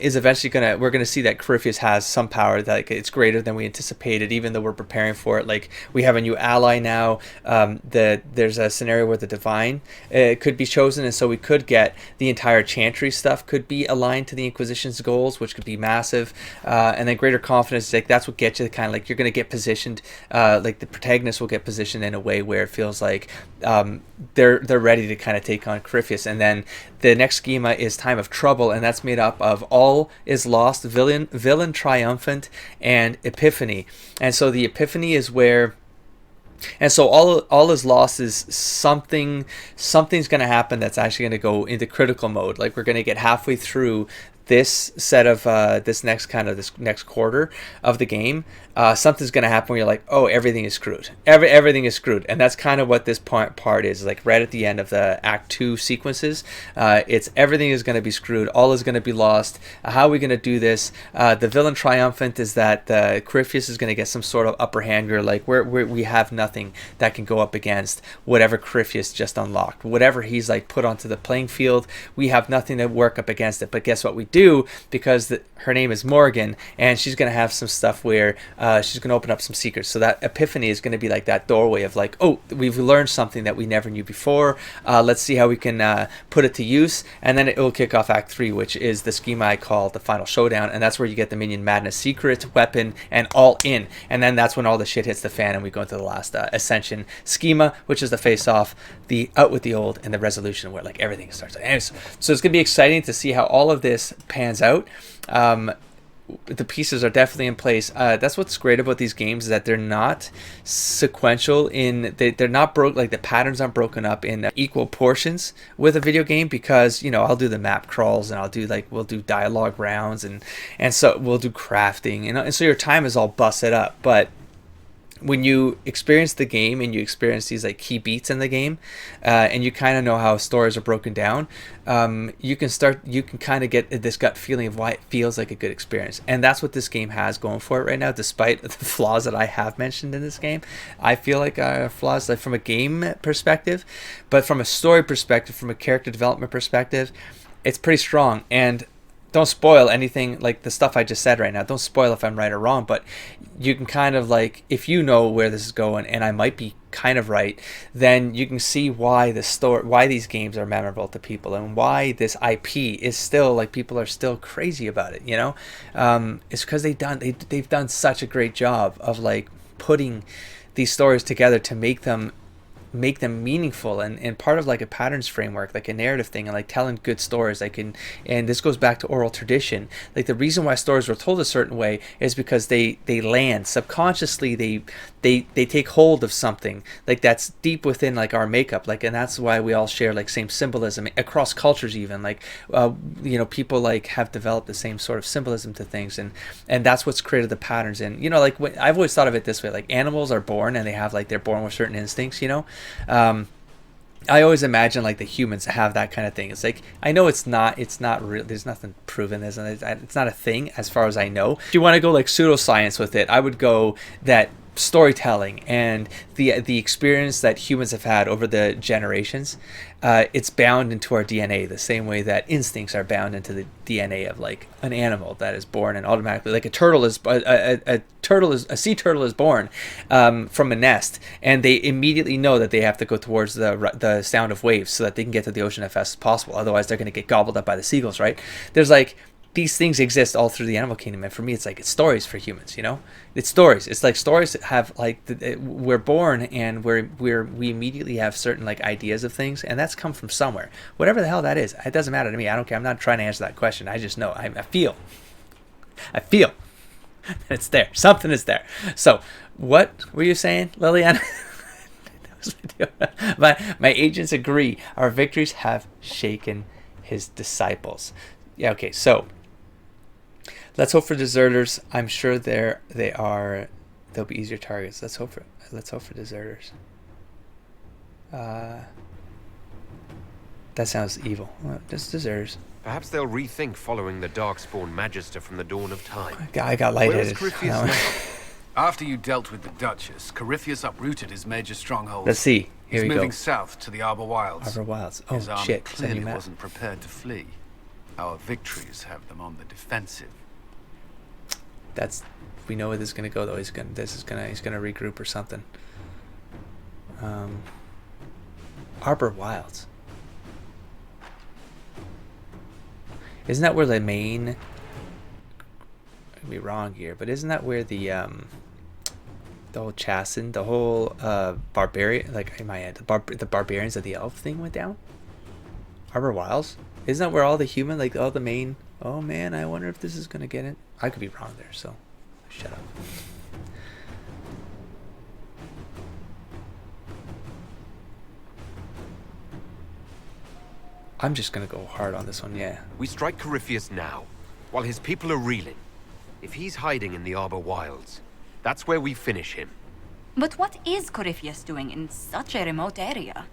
is eventually we're gonna see that Corypheus has some power, that like, it's greater than we anticipated, even though we're preparing for it. Like we have a new ally now. There's a scenario where the divine could be chosen, and so we could get the entire Chantry stuff could be aligned to the Inquisition's goals, which could be massive. And then greater confidence, like that's what gets you kind of like you're going to get positioned. Like the protagonist will get positioned in a way where it feels like they're ready to kind of take on Corypheus. And then the next schema is Time of Trouble, and that's made up of All is Lost, Villain Triumphant, and Epiphany. And so the Epiphany is where, and so all is lost is something's going to happen that's actually going to go into critical mode. Like we're going to get halfway through this set of this next quarter of the game, something's going to happen where you're like, oh, everything is screwed. Everything is screwed. And that's kind of what this part is. Like right at the end of the Act 2 sequences, it's everything is going to be screwed. All is going to be lost. How are we going to do this? The villain triumphant is that Corypheus is going to get some sort of upper hand. You're like, we have nothing that can go up against whatever Corypheus just unlocked. Whatever he's like put onto the playing field, we have nothing to work up against it. But guess what we do? Because her name is Morrigan, and she's going to have some stuff where she's going to open up some secrets. So that Epiphany is going to be like that doorway of like, oh, we've learned something that we never knew before. Let's see how we can put it to use. And then it will kick off Act 3, which is the schema I call the Final Showdown. And that's where you get the Minion Madness secret, weapon, and all in. And then that's when all the shit hits the fan and we go into the last Ascension schema, which is the face-off, the out with the old, and the resolution where like everything starts. So it's going to be exciting to see how all of this pans out. the pieces are definitely in place. That's what's great about these games, is that they're not sequential they're not broke, like the patterns aren't broken up in equal portions with a video game, because I'll do the map crawls, and we'll do dialogue rounds, and so we'll do crafting, and so your time is all busted up. But when you experience the game and you experience these like key beats in the game, and you kind of know how stories are broken down, you can kind of get this gut feeling of why it feels like a good experience. And that's what this game has going for it right now, despite the flaws that I have mentioned in this game. I feel like flaws, like from a game perspective, but from a story perspective, from a character development perspective, it's pretty strong. And don't spoil anything, like the stuff I just said right now. Don't spoil if I'm right or wrong, but you can kind of like, if you know where this is going, and I might be kind of right, then you can see why why these games are memorable to people, and why this IP is still like, people are still crazy about it. It's because they've done such a great job of like putting these stories together to make them meaningful, and part of like a patterns framework, like a narrative thing, and like telling good stories, and this goes back to oral tradition. Like the reason why stories were told a certain way is because they land subconsciously, they take hold of something like that's deep within like our makeup, like, and that's why we all share like same symbolism across cultures, even like people like have developed the same sort of symbolism to things, and that's what's created the patterns. And like I've always thought of it this way, like animals are born and they're born with certain instincts. I always imagine like the humans have that kind of thing. It's like, I know it's not real. There's nothing proven. It's not a thing as far as I know. If you want to go like pseudoscience with it, I would go that storytelling and the experience that humans have had over the generations, it's bound into our DNA the same way that instincts are bound into the DNA of like an animal that is born, and automatically, like a sea turtle is born from a nest, and they immediately know that they have to go towards the sound of waves so that they can get to the ocean as fast as possible. Otherwise, they're going to get gobbled up by the seagulls, right? There's like, these things exist all through the animal kingdom, and for me, it's like, it's stories for humans. It's stories. It's like stories that have like we're born, and we immediately have certain like ideas of things, and that's come from somewhere. Whatever the hell that is, it doesn't matter to me. I don't care. I'm not trying to answer that question. I just know. I feel it's there. Something is there. So, what were you saying, Liliana? My agents agree. Our victories have shaken his disciples. Yeah. Okay. So. Let's hope for deserters. I'm sure they'll be easier targets. Let's hope for deserters. That sounds evil. Well, just deserters. Perhaps they'll rethink following the Darkspawn Magister from the dawn of time. I got lightheaded. After you dealt with the Duchess, Corypheus uprooted his major stronghold. Let's see. Here we go. He's moving south to the Arbor Wilds. Arbor Wilds. Oh, his army shit. clearly wasn't prepared to flee. Our victories have them on the defensive. We know where this is gonna go though. He's gonna regroup or something. Arbor Wilds. Isn't that where the main? I could be wrong here, but isn't that where the whole Chassin, the whole barbarian, like in my head, the barbarians of the elf thing went down? Arbor Wilds. Isn't that where all the human, like all the main? Oh man, I wonder if this is gonna get it. I could be wrong there, so shut up. I'm just gonna go hard on this one, yeah. We strike Corypheus now, while his people are reeling. If he's hiding in the Arbor Wilds, that's where we finish him. But what is Corypheus doing in such a remote area?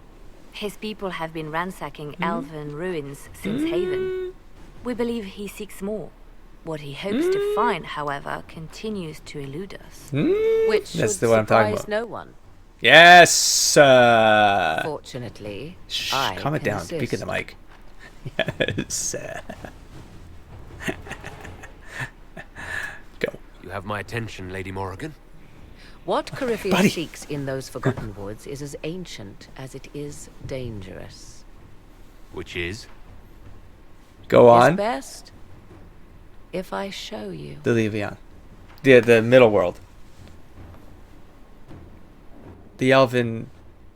His people have been ransacking elven ruins since Haven. We believe he seeks more. What he hopes to find, however, continues to elude us. Which should surprise no one. Yes! Fortunately, calm it down. Speak in the mic. Yes. Go. You have my attention, Lady Morrigan. What Corypheus seeks in those forgotten woods is as ancient as it is dangerous. Which is? Go on. Is best if I show you. The eluvian. The middle world. The elven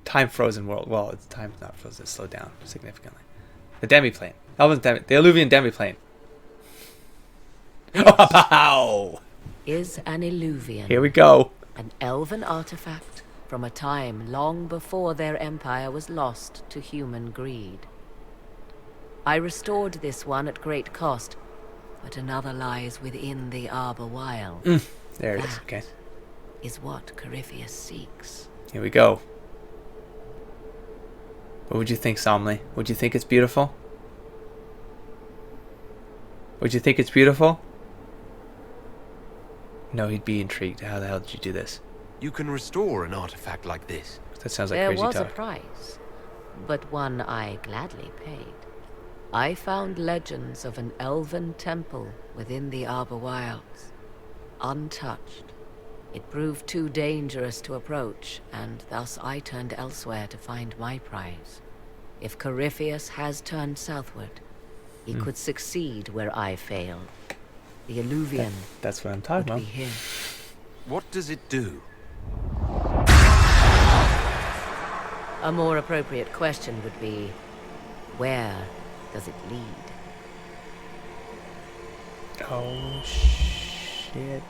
time frozen world. Well, it's time's not frozen. It's slowed down significantly. The demiplane. The eluvian demiplane. Wow. Is an eluvian. Here we go. An elven artifact from a time long before their empire was lost to human greed. I restored this one at great cost, but another lies within the Arbor Wild. There it is, okay. Is what Corypheus seeks. Here we go. What would you think, Somley? Would you think it's beautiful? Would you think it's beautiful? No, he'd be intrigued. How the hell did you do this? You can restore an artifact like this. That sounds like there crazy was talk. a price, but one I gladly paid. I found legends of an elven temple within the Arbor Wilds, untouched. It proved too dangerous to approach, and thus I turned elsewhere to find my prize. If Corypheus has turned southward, he could succeed where I failed. The eluvian. That's what I'm talking about. Be him. What does it do? A more appropriate question would be, where does it lead? Oh, shit.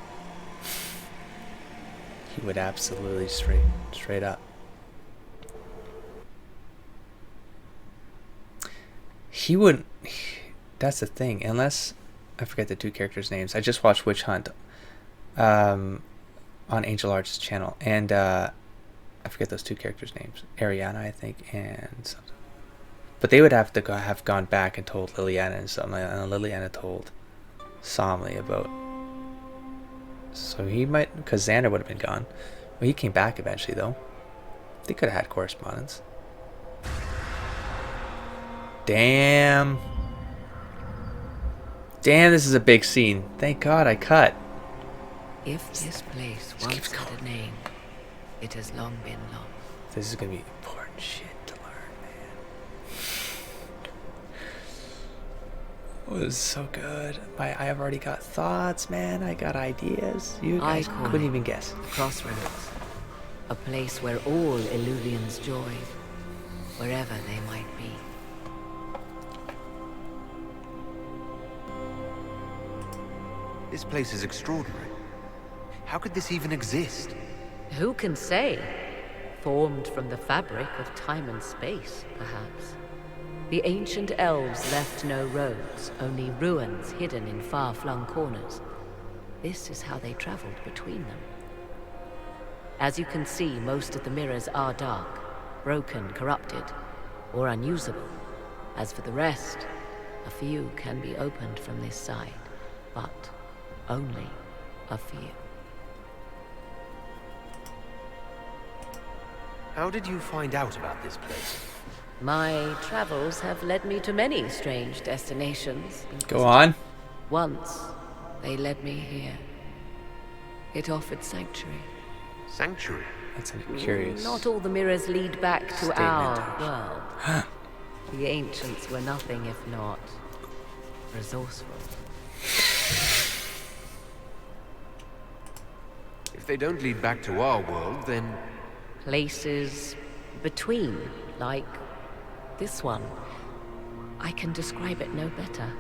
He would absolutely straight up. He wouldn't. That's the thing. Unless I forget the two characters' names. I just watched Witch Hunt on Angel Arts' channel, and I forget those two characters' names. Ariana, I think, and something. But they would have to have gone back and told Liliana and something, and Liliana told Somley about. So he might, because Xander would have been gone. Well, he came back eventually, though. They could have had correspondence. Damn. Damn, this is a big scene. Thank God I cut. If this place once had a name, it has long been lost. This is going to be important shit to learn, man. It was so good. I have already got thoughts, man. I got ideas. You guys couldn't even guess. Crossroads. A place where all eluvians join, wherever they might be. This place is extraordinary. How could this even exist? Who can say? Formed from the fabric of time and space, perhaps. The ancient elves left no roads, only ruins hidden in far-flung corners. This is how they traveled between them. As you can see, most of the mirrors are dark, broken, corrupted, or unusable. As for the rest, a few can be opened from this side, but only a few. How did you find out about this place? My travels have led me to many strange destinations. Go on. Once, they led me here. It offered sanctuary. Sanctuary? That's curious. Not all the mirrors lead back to our world. The ancients were nothing if not resourceful. If they don't lead back to our world, then... Places between, like this one. I can describe it no better.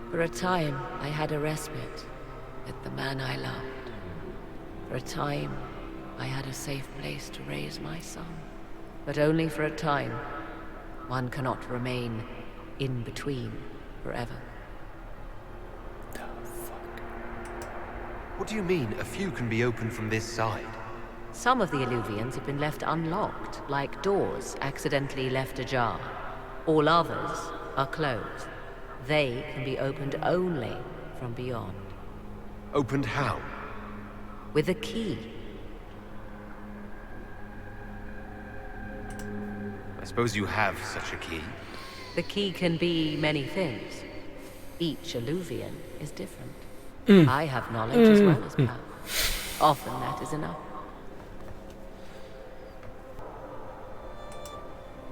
For a time, I had a respite with the man I loved. For a time, I had a safe place to raise my son. But only for a time. One cannot remain in between forever. What do you mean, a few can be opened from this side? Some of the eluvians have been left unlocked, like doors accidentally left ajar. All others are closed. They can be opened only from beyond. Opened how? With a key. I suppose you have such a key. The key can be many things. Each eluvian is different. I have knowledge as well as power. Often that is enough.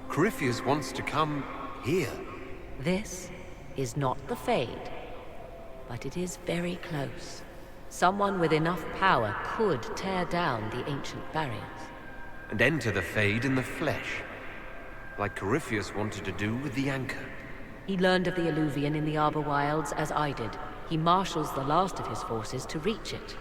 Corypheus wants to come here. This is not the Fade, but it is very close. Someone with enough power could tear down the ancient barriers. And enter the Fade in the flesh. Like Corypheus wanted to do with the Anchor. He learned of the eluvian in the Arbor Wilds as I did. he marshals the last of his forces to reach it.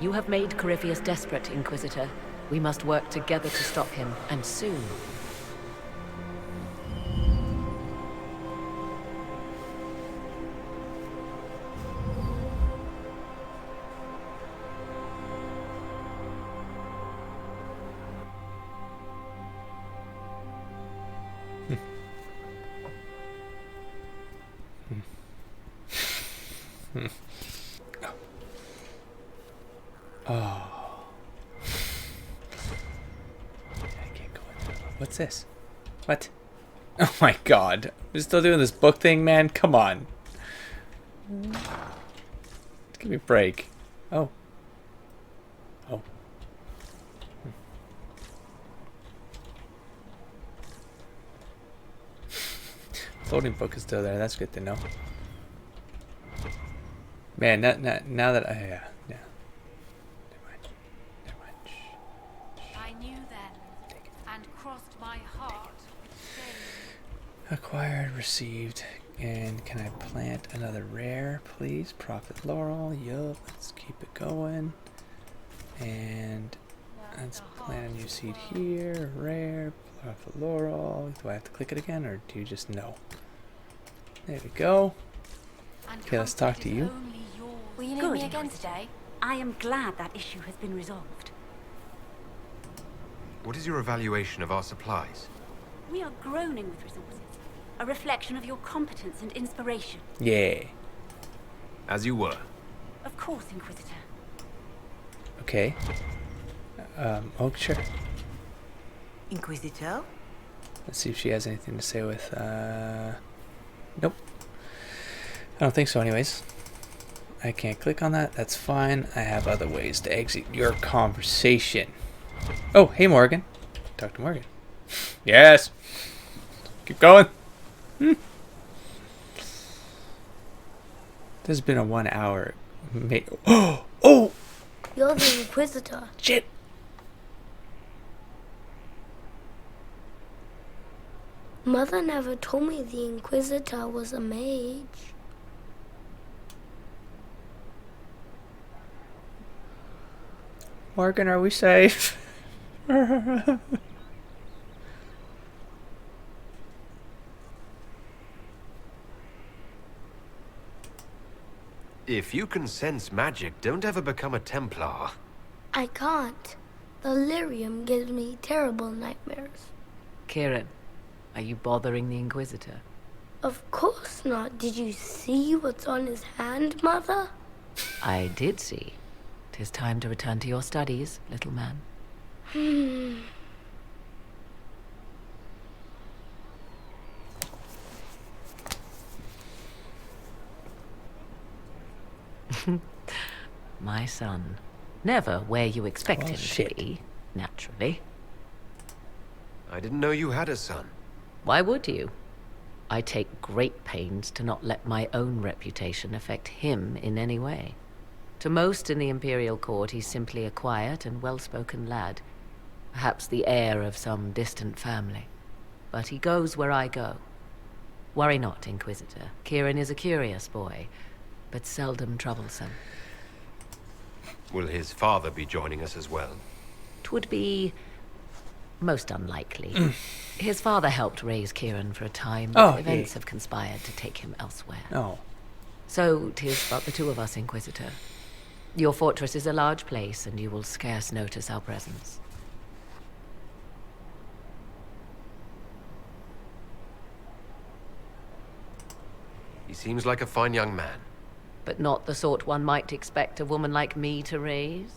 You have made Corypheus desperate, Inquisitor. We must work together to stop him, and soon. Oh. I can't go in there. What's this? What? Oh my god. We're still doing this book thing, man? Come on. Give me a break. Oh. Oh. Floating book is still there. That's good to know. Man, now that yeah. I knew then, and crossed my heart with shame. Acquired, received, and can I plant another rare, please? Prophet Laurel, yup, let's keep it going. And let's plant a new seed here, rare, Prophet Laurel. Do I have to click it again, or do you just know? There we go. Okay, let's talk to you. Will you need me again today? I am glad that issue has been resolved. What is your evaluation of our supplies? We are groaning with resources, a reflection of your competence and inspiration. Yeah. As you were. Of course, Inquisitor. Okay. Oh, sure. Inquisitor? Let's see if she has anything to say with, nope. I don't think so anyways. I can't click on that. That's fine. I have other ways to exit your conversation. Oh, hey, Morrigan. Talk to Morrigan. Yes. Keep going. This has been a 1 hour. Oh! Oh! You're the Inquisitor. Shit. Mother never told me the Inquisitor was a mage. Morgan, are we safe? If you can sense magic, don't ever become a Templar. I can't. The lyrium gives me terrible nightmares. Kieran, are you bothering the Inquisitor? Of course not. Did you see what's on his hand, Mother? I did see. 'Tis time to return to your studies, little man. My son. Never where you expect him to be, naturally. I didn't know you had a son. Why would you? I take great pains to not let my own reputation affect him in any way. To most in the Imperial Court, he's simply a quiet and well-spoken lad. Perhaps the heir of some distant family. But he goes where I go. Worry not, Inquisitor. Kieran is a curious boy, but seldom troublesome. Will his father be joining us as well? 'Twould be most unlikely. His father helped raise Kieran for a time, but events have conspired to take him elsewhere. Oh. So 'tis but the two of us, Inquisitor. Your fortress is a large place, and you will scarce notice our presence. He seems like a fine young man. But not the sort one might expect a woman like me to raise.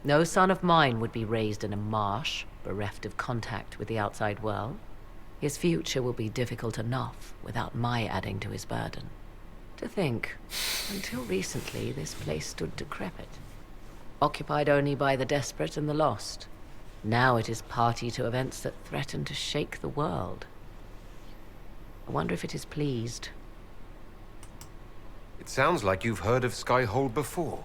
No son of mine would be raised in a marsh, bereft of contact with the outside world. His future will be difficult enough without my adding to his burden. To think, until recently, this place stood decrepit, occupied only by the desperate and the lost. Now it is party to events that threaten to shake the world. I wonder if it is pleased. It sounds like you've heard of Skyhold before.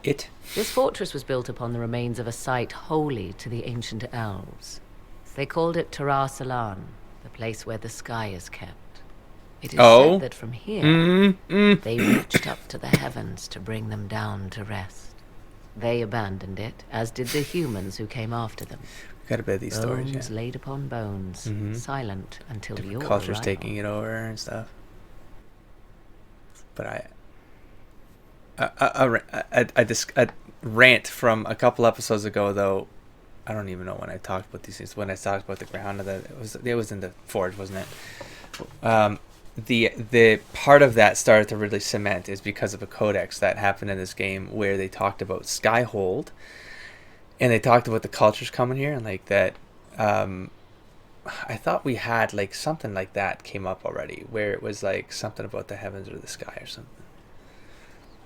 This fortress was built upon the remains of a site holy to the ancient elves. They called it Tara Salan, the place where the sky is kept. It is said that from here, they reached up to the heavens to bring them down to rest. They abandoned it, as did the humans who came after them. Got a bit of these stories, Bones yeah. laid upon bones, silent until your Cultures arrival. taking it over and stuff. But I rant from a couple episodes ago, though. I don't even know when I talked about these things. When I talked about the ground, it was in the Forge, wasn't it? The part of that started to really cement is because of a codex that happened in this game where they talked about Skyhold, and they talked about the cultures coming here, and like that. I thought we had like something like that came up already, where it was like something about the heavens or the sky or something.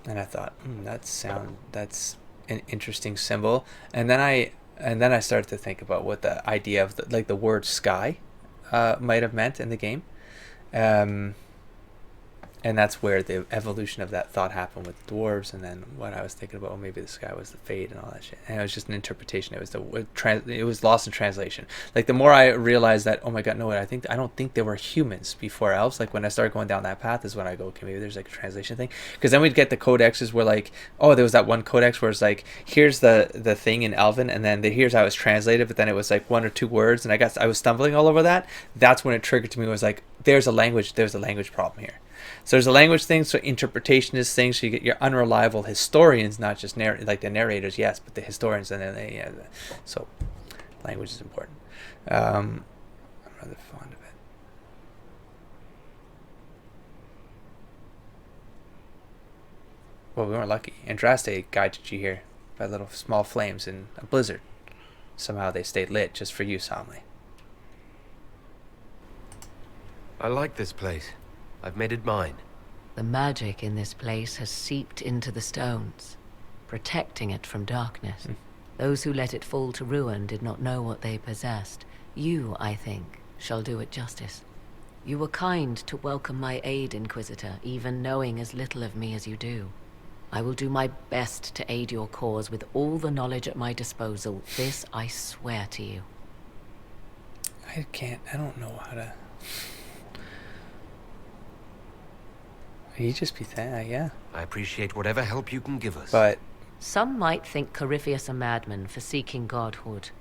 And I thought, that's an interesting symbol. And then I started to think about what the idea of the word sky might have meant in the game. And that's where the evolution of that thought happened with the dwarves, and then what I was thinking about, well, maybe the sky was the fade and all that shit. And it was just an interpretation. It was lost in translation. Like the more I realized that, oh my god, no, I don't think there were humans before elves. Like when I started going down that path is when I go, okay, maybe there's like a translation thing. Because then we'd get the codexes where like, oh, there was that one codex where it's like, here's the thing in Elven, and then here's how it's translated, but then it was like 1 or 2 words, and I was stumbling all over that. That's when it triggered to me. It was like, there's a language problem here. So there's a language thing, so interpretation is thing, so you get your unreliable historians, not just like the narrators, yes, but the historians, and then so language is important. I'm rather fond of it. Well, we weren't lucky. Andraste guided you here by little small flames in a blizzard. Somehow they stayed lit just for you, Somley. I like this place. I've made it mine. The magic in this place has seeped into the stones, protecting it from darkness. Those who let it fall to ruin did not know what they possessed. You, I think, shall do it justice. You were kind to welcome my aid, Inquisitor, even knowing as little of me as you do. I will do my best to aid your cause with all the knowledge at my disposal. This I swear to you. I don't know how to... You just be there, yeah. I appreciate whatever help you can give us. But some might think Corypheus a madman for seeking godhood.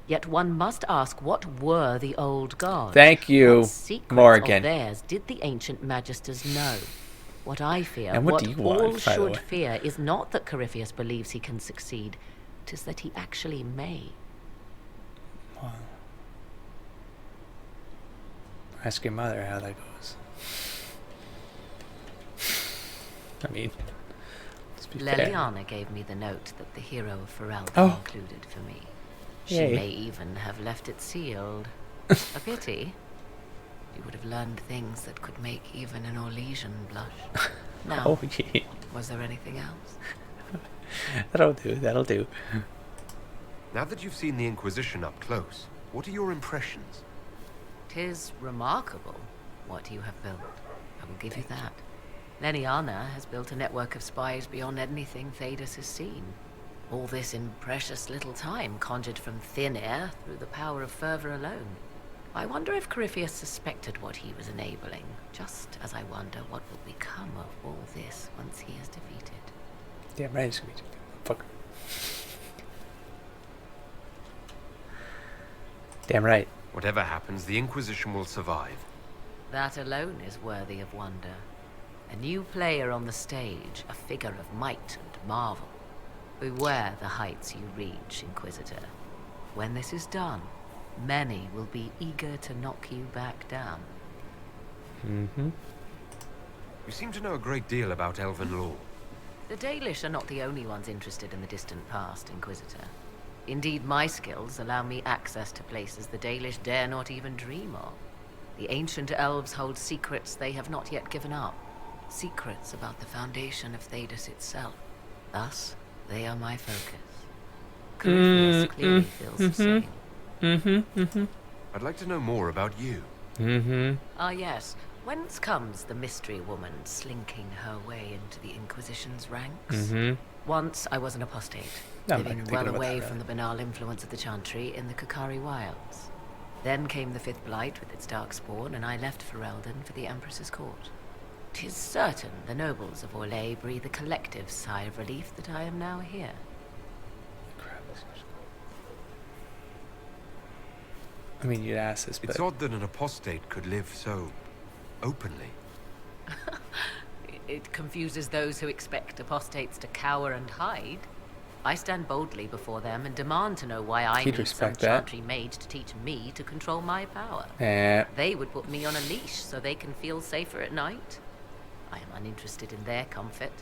Yet one must ask, what were the old gods? Thank you, what secrets Morrigan. Of theirs did the ancient magisters know? What I fear, and what do you want, all should fear, is not that Corypheus believes he can succeed. 'Tis that he actually may. Wow. Ask your mother how that goes. I mean, let's be fair. Leliana gave me the note that the hero of Ferelden included for me. She may even have left it sealed. A pity. You would have learned things that could make even an Orlesian blush. Now, was there anything else? That'll do. Now that you've seen the Inquisition up close, what are your impressions? 'Tis remarkable what you have built. I will give you that. Leliana has built a network of spies beyond anything Thedas has seen. All this in precious little time, conjured from thin air through the power of fervor alone. I wonder if Corypheus suspected what he was enabling, just as I wonder what will become of all this once he is defeated. Damn right he's going to be fucker. Damn right. Whatever happens, the Inquisition will survive. That alone is worthy of wonder. A new player on the stage, a figure of might and marvel. Beware the heights you reach, Inquisitor. When this is done, many will be eager to knock you back down. You seem to know a great deal about Elven lore. The Dalish are not the only ones interested in the distant past, Inquisitor. Indeed, my skills allow me access to places the Dalish dare not even dream of. The ancient elves hold secrets they have not yet given up. Secrets about the foundation of Thedas itself. Thus, they are my focus. Corypheus clearly feels the same. I'd like to know more about you. Ah yes, whence comes the mystery woman slinking her way into the Inquisition's ranks? Once I was an apostate, living well away from the banal influence of the Chantry in the Kukari wilds. Then came the Fifth Blight with its darkspawn, and I left Ferelden for the Empress's court. 'Tis certain the nobles of Orlais breathe a collective sigh of relief that I am now here. I mean, you'd ask this, but... It's odd that an apostate could live so openly. It confuses those who expect apostates to cower and hide. I stand boldly before them and demand to know why I need some Chantry maid to teach me to control my power. They would put me on a leash so they can feel safer at night. I am uninterested in their comfort.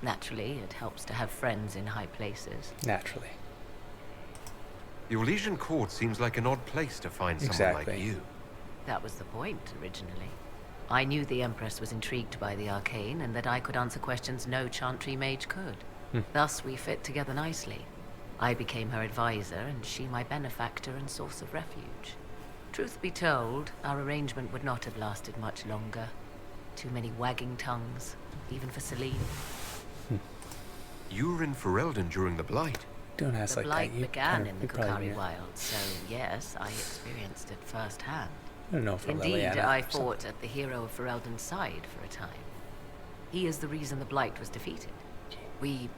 Naturally, it helps to have friends in high places. Naturally. The Orlesian court seems like an odd place to find someone like you. That was the point, originally. I knew the Empress was intrigued by the arcane, and that I could answer questions no Chantry mage could. Thus, we fit together nicely. I became her advisor, and she my benefactor and source of refuge. Truth be told, our arrangement would not have lasted much longer. Too many wagging tongues, even for Celine. You were in Ferelden during the Blight. Don't ask like that. The Blight began in the Kukari Wilds, so yes, I experienced it firsthand. I don't know if Indeed, I fought at the hero of Ferelden's side for a time. He is the reason the Blight was defeated. We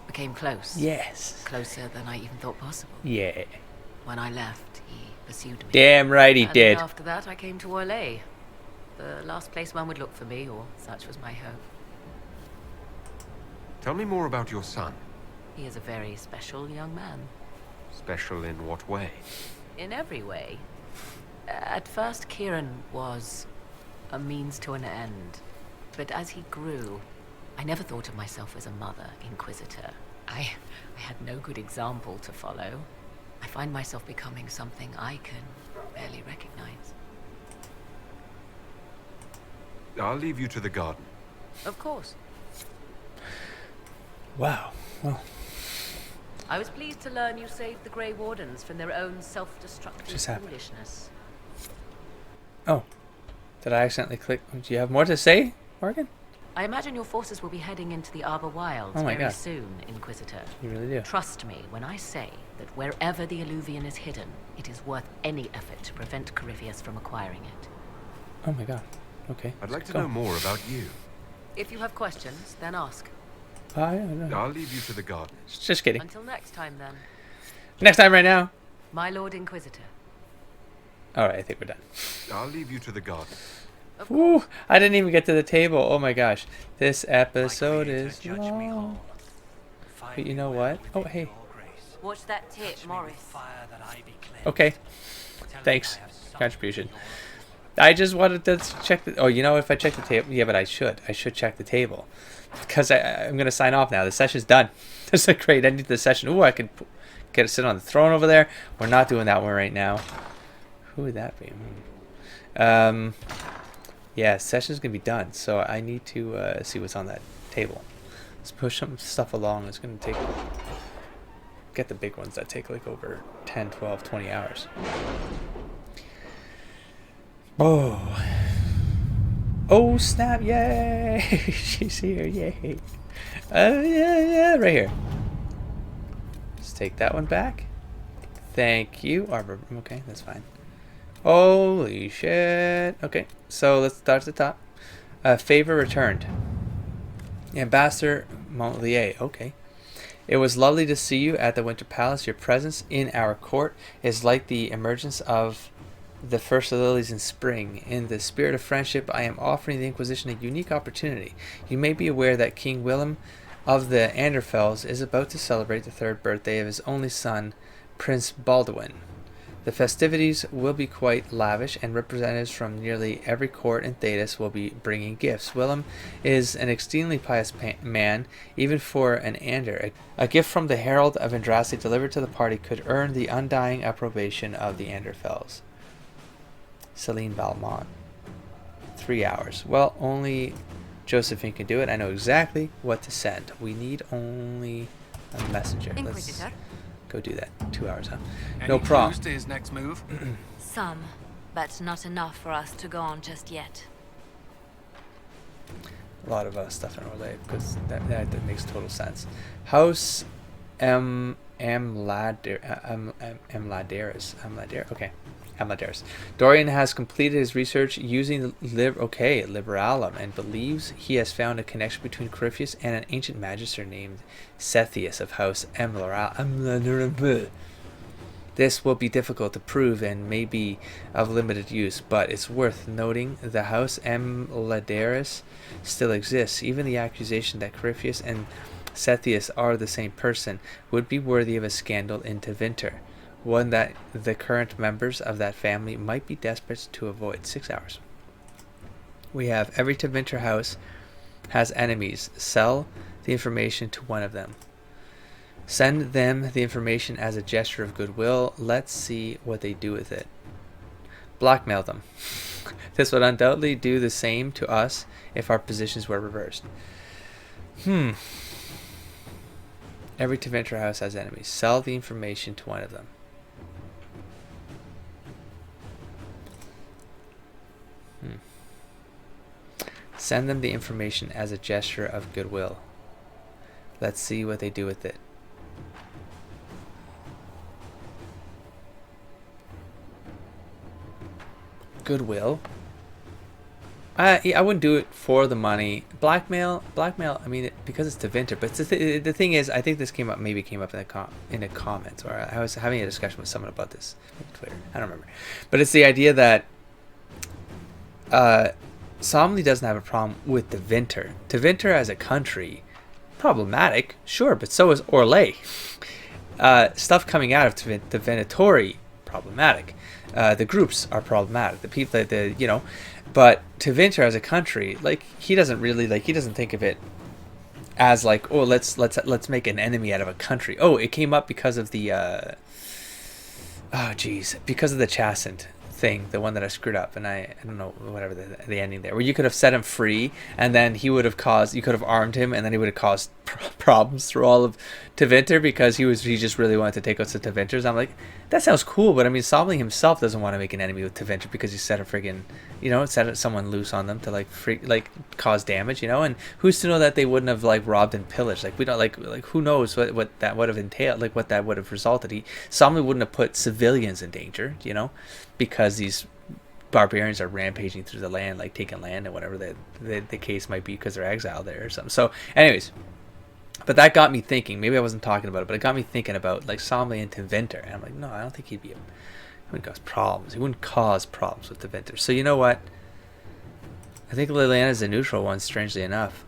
became close. Yes. Closer than I even thought possible. Yeah. When I left, he pursued me. Damn right he did. After that, I came to Orlais. The last place one would look for me, or such was my hope. Tell me more about your son. He is a very special young man. Special in what way? In every way. At first, Kieran was a means to an end. But as he grew, I never thought of myself as a mother inquisitor. I had no good example to follow. I find myself becoming something I can barely recognize. I'll leave you to the garden. Of course. Wow. Well, I was pleased to learn you saved the Grey Wardens from their own self-destructive foolishness. Oh. Did I accidentally click? Do you have more to say, Morrigan? I imagine your forces will be heading into the Arbor Wilds very soon, Inquisitor. You really do. Trust me when I say that wherever the eluvian is hidden, it is worth any effort to prevent Corypheus from acquiring it. Oh my god. Okay. I'd like to know more about you. If you have questions, then ask. I'll leave you to the garden. Just kidding. Until next time, then. Next time right now. My Lord Inquisitor. Alright, I think we're done. I'll leave you to the garden. Woo! I didn't even get to the table. Oh my gosh. This episode is long. But you know what? Oh, hey. Watch that tip, Morris. Okay. Thanks. Contribution. I just wanted to check the... Oh, you know, if I check the table... Yeah, but I should. I should check the table. Because I'm going to sign off now. The session's done. That's a great ending to the session. Ooh, I could get to sit on the throne over there. We're not doing that one right now. Who would that be? Yeah, session's going to be done. So I need to see what's on that table. Let's push some stuff along. It's going to take... Get the big ones that take like over 10, 12, 20 hours. Oh. Oh snap, yay! She's here, yay. Yeah, right here. Let's take that one back. Thank you. Arbor, okay, that's fine. Holy shit. Okay, so let's start at the top. Favor returned. Ambassador Montlier, okay. It was lovely to see you at the Winter Palace. Your presence in our court is like the emergence of the first lilies in spring. In the spirit of friendship, I am offering the Inquisition a unique opportunity. You may be aware that King Willem of the Anderfels is about to celebrate the 3rd birthday of his only son, Prince Baldwin. The festivities will be quite lavish, and representatives from nearly every court in Thedas will be bringing gifts. Willem is an extremely pious man, even for an Ander. A gift from the Herald of Andraste delivered to the party could earn the undying approbation of the Anderfels. Celine Valmont. 3 hours. Well, only Josephine can do it. I know exactly what to send. We need only a messenger. Inquisitor. Let's go do that. 2 hours, huh? No problem. To his next move? Some, but not enough for us to go on just yet. A lot of stuff in Orlais, because that makes total sense. House Ladera. Okay. Amadeus. Dorian has completed his research using Liberalum and believes he has found a connection between Corypheus and an ancient magister named Sethius of House Emladur. This will be difficult to prove and may be of limited use, but it's worth noting the House Emladerus still exists. Even the accusation that Corypheus and Sethius are the same person would be worthy of a scandal in Tevinter, one that the current members of that family might be desperate to avoid. 6 hours. We have every Tevinter house has enemies. Sell the information to one of them. Send them the information as a gesture of goodwill. Let's see what they do with it. Blackmail them. This would undoubtedly do the same to us if our positions were reversed. Every Tevinter house has enemies. Sell the information to one of them. Send them the information as a gesture of goodwill. Let's see what they do with it. Goodwill? I wouldn't do it for the money. Blackmail. I mean, because it's Tevinter. But the thing is, I think this came up in the comments, or I was having a discussion with someone about this on Twitter. I don't remember. But it's the idea that Somley doesn't have a problem with Tevinter. Tevinter as a country, problematic, sure, but so is Orlais. Stuff coming out of Tevintori, problematic. The groups are problematic. The people, but Tevinter as a country, like, he doesn't think of it as like, oh, let's make an enemy out of a country. Oh, it came up because of the because of the Chasant thing, the one that I screwed up, and I don't know, whatever the ending there, where you could have set him free, and then you could have armed him, and then he would have caused problems through all of Tevinter because he just really wanted to take us to Tevinters. I'm like, that sounds cool, but I mean, Somley himself doesn't want to make an enemy with Tevinter because he set a friggin', set someone loose on them to cause damage, and who's to know that they wouldn't have robbed and pillaged? Like, we don't like who knows what that would have entailed, like what that would have resulted. Somley wouldn't have put civilians in danger, because these barbarians are rampaging through the land, like taking land and whatever the case might be, because they're exiled there or something. So anyways, but that got me thinking. Maybe I wasn't talking about it, but it got me thinking about Somley and Tevinter, and I'm like, no, I don't think he wouldn't cause problems. He wouldn't cause problems with Tevinter. So you know what? I think Liliana's a neutral one, strangely enough.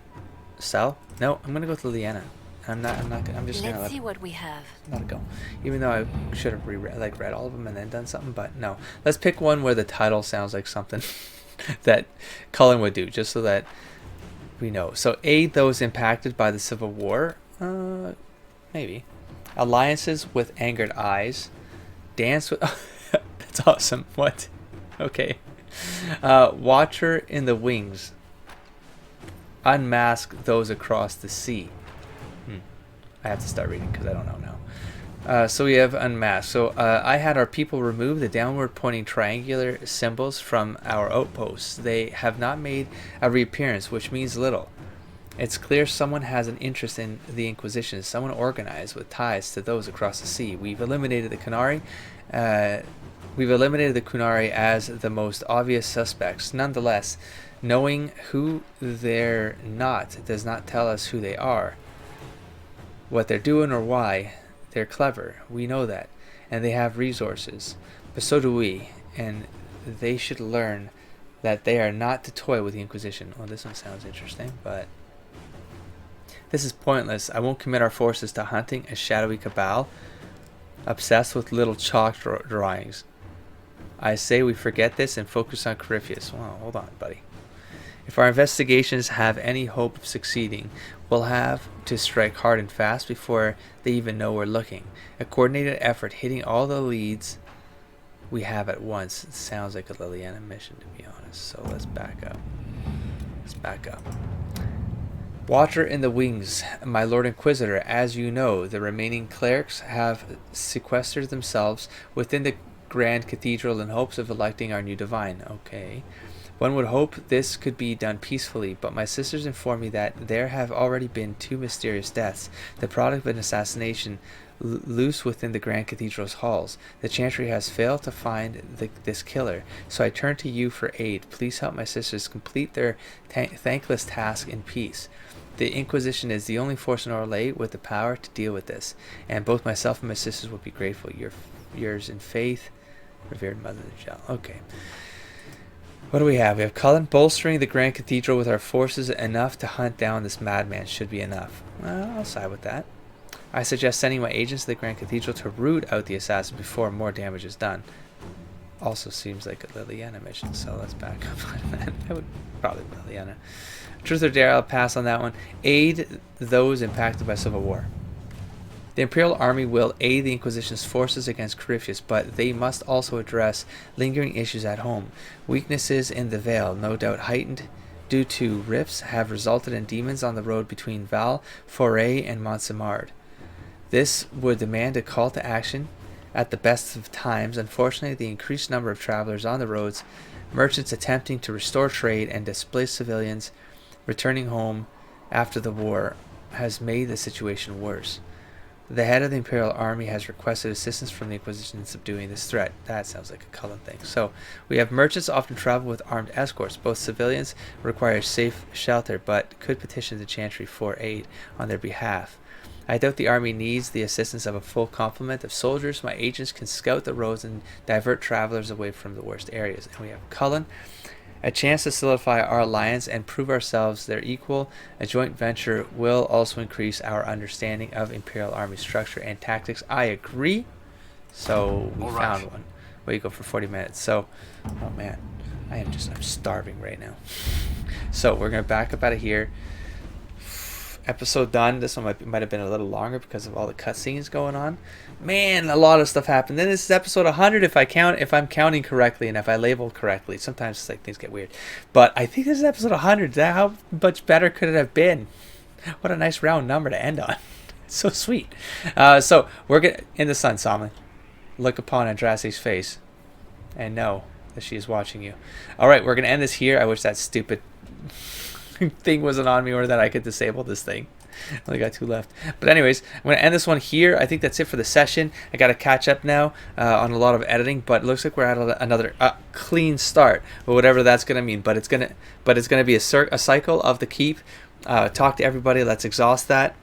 Sell? No, I'm gonna go with Liliana. I'm just gonna Let's see what we have. Let it go. Even though I should have read all of them and then done something, but no. Let's pick one where the title sounds like something that Cullen would do, just so that we know. So, aid those impacted by the Civil War. Maybe. Alliances with angered eyes. Dance with... That's awesome. What? Okay. Watcher in the wings. Unmask those across the sea. I have to start reading because I don't know now. So we have unmasked. So I had our people remove the downward pointing triangular symbols from our outposts. They have not made a reappearance, which means little. It's clear someone has an interest in the Inquisition, someone organized with ties to those across the sea. We've eliminated the Kunari. As the most obvious suspects. Nonetheless, knowing who they're not does not tell us who they are, what they're doing, or why. They're clever, we know that, and they have resources, but so do we, and they should learn that they are not to toy with the Inquisition. Well, this one sounds interesting, but this is pointless. I won't commit our forces to hunting a shadowy cabal obsessed with little chalk drawings. I say we forget this and focus on Corypheus. Well, hold on, buddy. If our investigations have any hope of succeeding, we'll have to strike hard and fast before they even know we're looking. A coordinated effort hitting all the leads we have at once. It sounds like a Liliana mission, to be honest. So let's back up. Watcher in the wings, my Lord Inquisitor. As you know, the remaining clerics have sequestered themselves within the Grand Cathedral in hopes of electing our new divine. Okay. One would hope this could be done peacefully, but my sisters inform me that there have already been 2 mysterious deaths, the product of an assassination loose within the Grand Cathedral's halls. The Chantry has failed to find this killer, so I turn to you for aid. Please help my sisters complete their thankless task in peace. The Inquisition is the only force in Orlais with the power to deal with this, and both myself and my sisters will be grateful. Yours in faith, revered Mother of the Gel. Okay. What do we have? We have Cullen. Bolstering the Grand Cathedral with our forces enough to hunt down this madman should be enough. I'll side with that. I suggest sending my agents to the Grand Cathedral to root out the assassin before more damage is done. Also seems like a Liliana mission, so let's back up on that. I would probably Liliana. Truth or dare, I'll pass on that one. Aid those impacted by civil war. The Imperial Army will aid the Inquisition's forces against Corypheus, but they must also address lingering issues at home. Weaknesses in the Vale, no doubt heightened due to rifts, have resulted in demons on the road between Val, Foray, and Montsemard. This would demand a call to action at the best of times. Unfortunately, the increased number of travelers on the roads, merchants attempting to restore trade, and displaced civilians returning home after the war has made the situation worse. The head of the Imperial Army has requested assistance from the Inquisition in subduing this threat. That sounds like a Cullen thing. So, we have merchants often travel with armed escorts. Both civilians require safe shelter, but could petition the Chantry for aid on their behalf. I doubt the army needs the assistance of a full complement of soldiers. My agents can scout the roads and divert travelers away from the worst areas. And we have Cullen. A chance to solidify our alliance and prove ourselves their equal. A joint venture will also increase our understanding of Imperial Army structure and tactics. I agree. So we found one. Where you go for 40 minutes. So, oh man, I'm starving right now. So we're gonna back up out of here. Episode done. This one might have been a little longer because of all the cutscenes going on. Man, a lot of stuff happened. Then this is episode 100 if I'm counting correctly and if I label correctly. Sometimes it's like things get weird, but I think this is episode 100. How much better could it have been? What a nice round number to end on. It's so sweet. So we're gonna in the sun, Salmon. Look upon Andraste's face, and know that she is watching you. All right, we're gonna end this here. I wish that stupid thing wasn't on me, or that I could disable this thing. I only got 2 left. But anyways, I'm going to end this one here. I think that's it for the session. I got to catch up now on a lot of editing, but it looks like we're at another clean start, or whatever that's going to mean. But it's going to be a cycle of the keep. Talk to everybody. Let's exhaust that.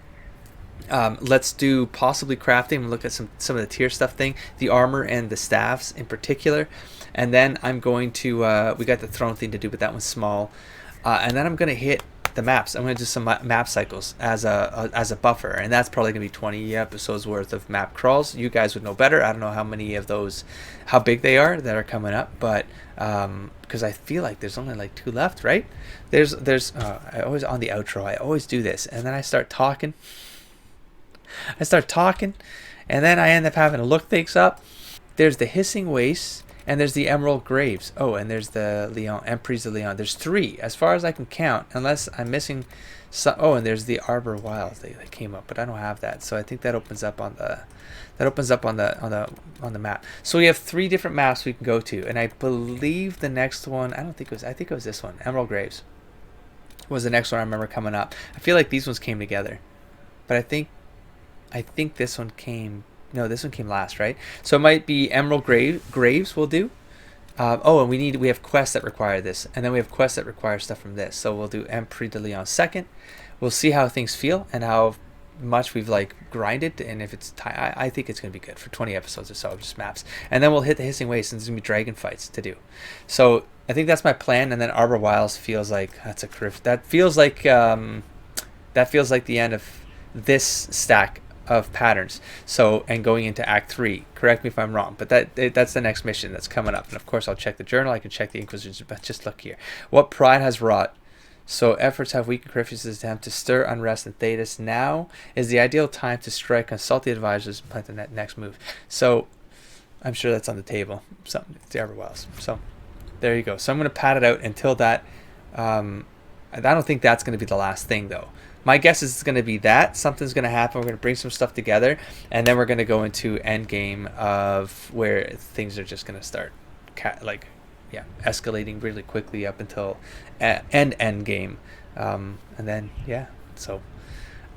Let's do possibly crafting and look at some of the tier stuff thing, the armor and the staffs in particular. And then I'm going to we got the throne thing to do, but that one's small. And then I'm going to hit the maps. I'm going to do some map cycles as a buffer. And that's probably going to be 20 episodes worth of map crawls. You guys would know better. I don't know how many of those, how big they are that are coming up. But because I feel like there's only like 2 left, right? There's I always, on the outro, I always do this. And then I start talking. And then I end up having to look things up. There's the Hissing Wastes. And there's the Emerald Graves. Oh, and there's the Emprise de Leon. There's 3, as far as I can count, unless I'm missing some. Oh, and there's the Arbor Wilds that came up, but I don't have that. So I think that opens up on the map. So we have 3 different maps we can go to, and I believe the next one. I think it was this one. Emerald Graves was the next one I remember coming up. I feel like these ones came together, but I think this one came. No, this one came last, right? So it might be Emerald Graves we'll do. And we have quests that require this. And then we have quests that require stuff from this. So we'll do Empire de Leon second. We'll see how things feel and how much we've like grinded. And if it's I think it's going to be good for 20 episodes or so of just maps. And then we'll hit the Hissing Wastes and there's going to be dragon fights to do. So I think that's my plan. And then Arbor Wilds feels like that feels like the end of this stack of patterns. So, and going into Act 3, correct me if I'm wrong, but that's the next mission that's coming up. And of course I'll check the journal, I can check the Inquisition, but just look here. What pride has wrought. So efforts have weakened Corypheus' attempt to stir unrest in Thedas. Now is the ideal time to strike, consult the advisors, and plan the next move. So I'm sure that's on the table. Something the Everwells. So there you go. So I'm going to pad it out until that. I don't think that's going to be the last thing though. My guess is it's going to be that. Something's going to happen. We're going to bring some stuff together. And then we're going to go into endgame of where things are just going to start escalating really quickly up until end game. And then, yeah. So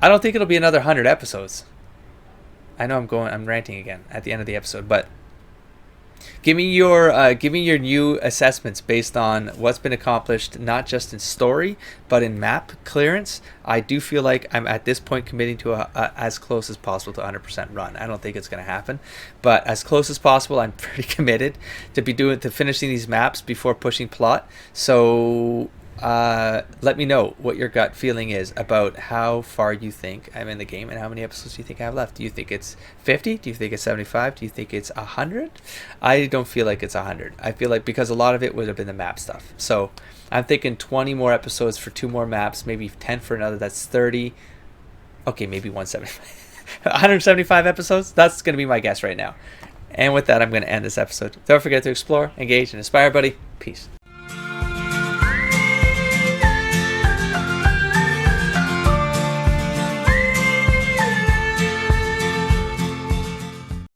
I don't think it'll be another 100 episodes. I know I'm ranting again at the end of the episode, but give me your new assessments based on what's been accomplished, not just in story, but in map clearance. I do feel like I'm at this point committing to as close as possible to 100% run. I don't think it's going to happen, but as close as possible, I'm pretty committed to finishing these maps before pushing plot. So let me know what your gut feeling is about how far you think I'm in the game and how many episodes you think I have left. Do you think it's 50? Do you think it's 75? Do you think it's 100? I don't feel like it's 100. I feel like because a lot of it would have been the map stuff. So I'm thinking 20 more episodes for 2 more maps, maybe 10 for another. That's 30. Okay, maybe 175. 175 episodes? That's going to be my guess right now. And with that, I'm going to end this episode. Don't forget to explore, engage, and inspire, buddy. Peace.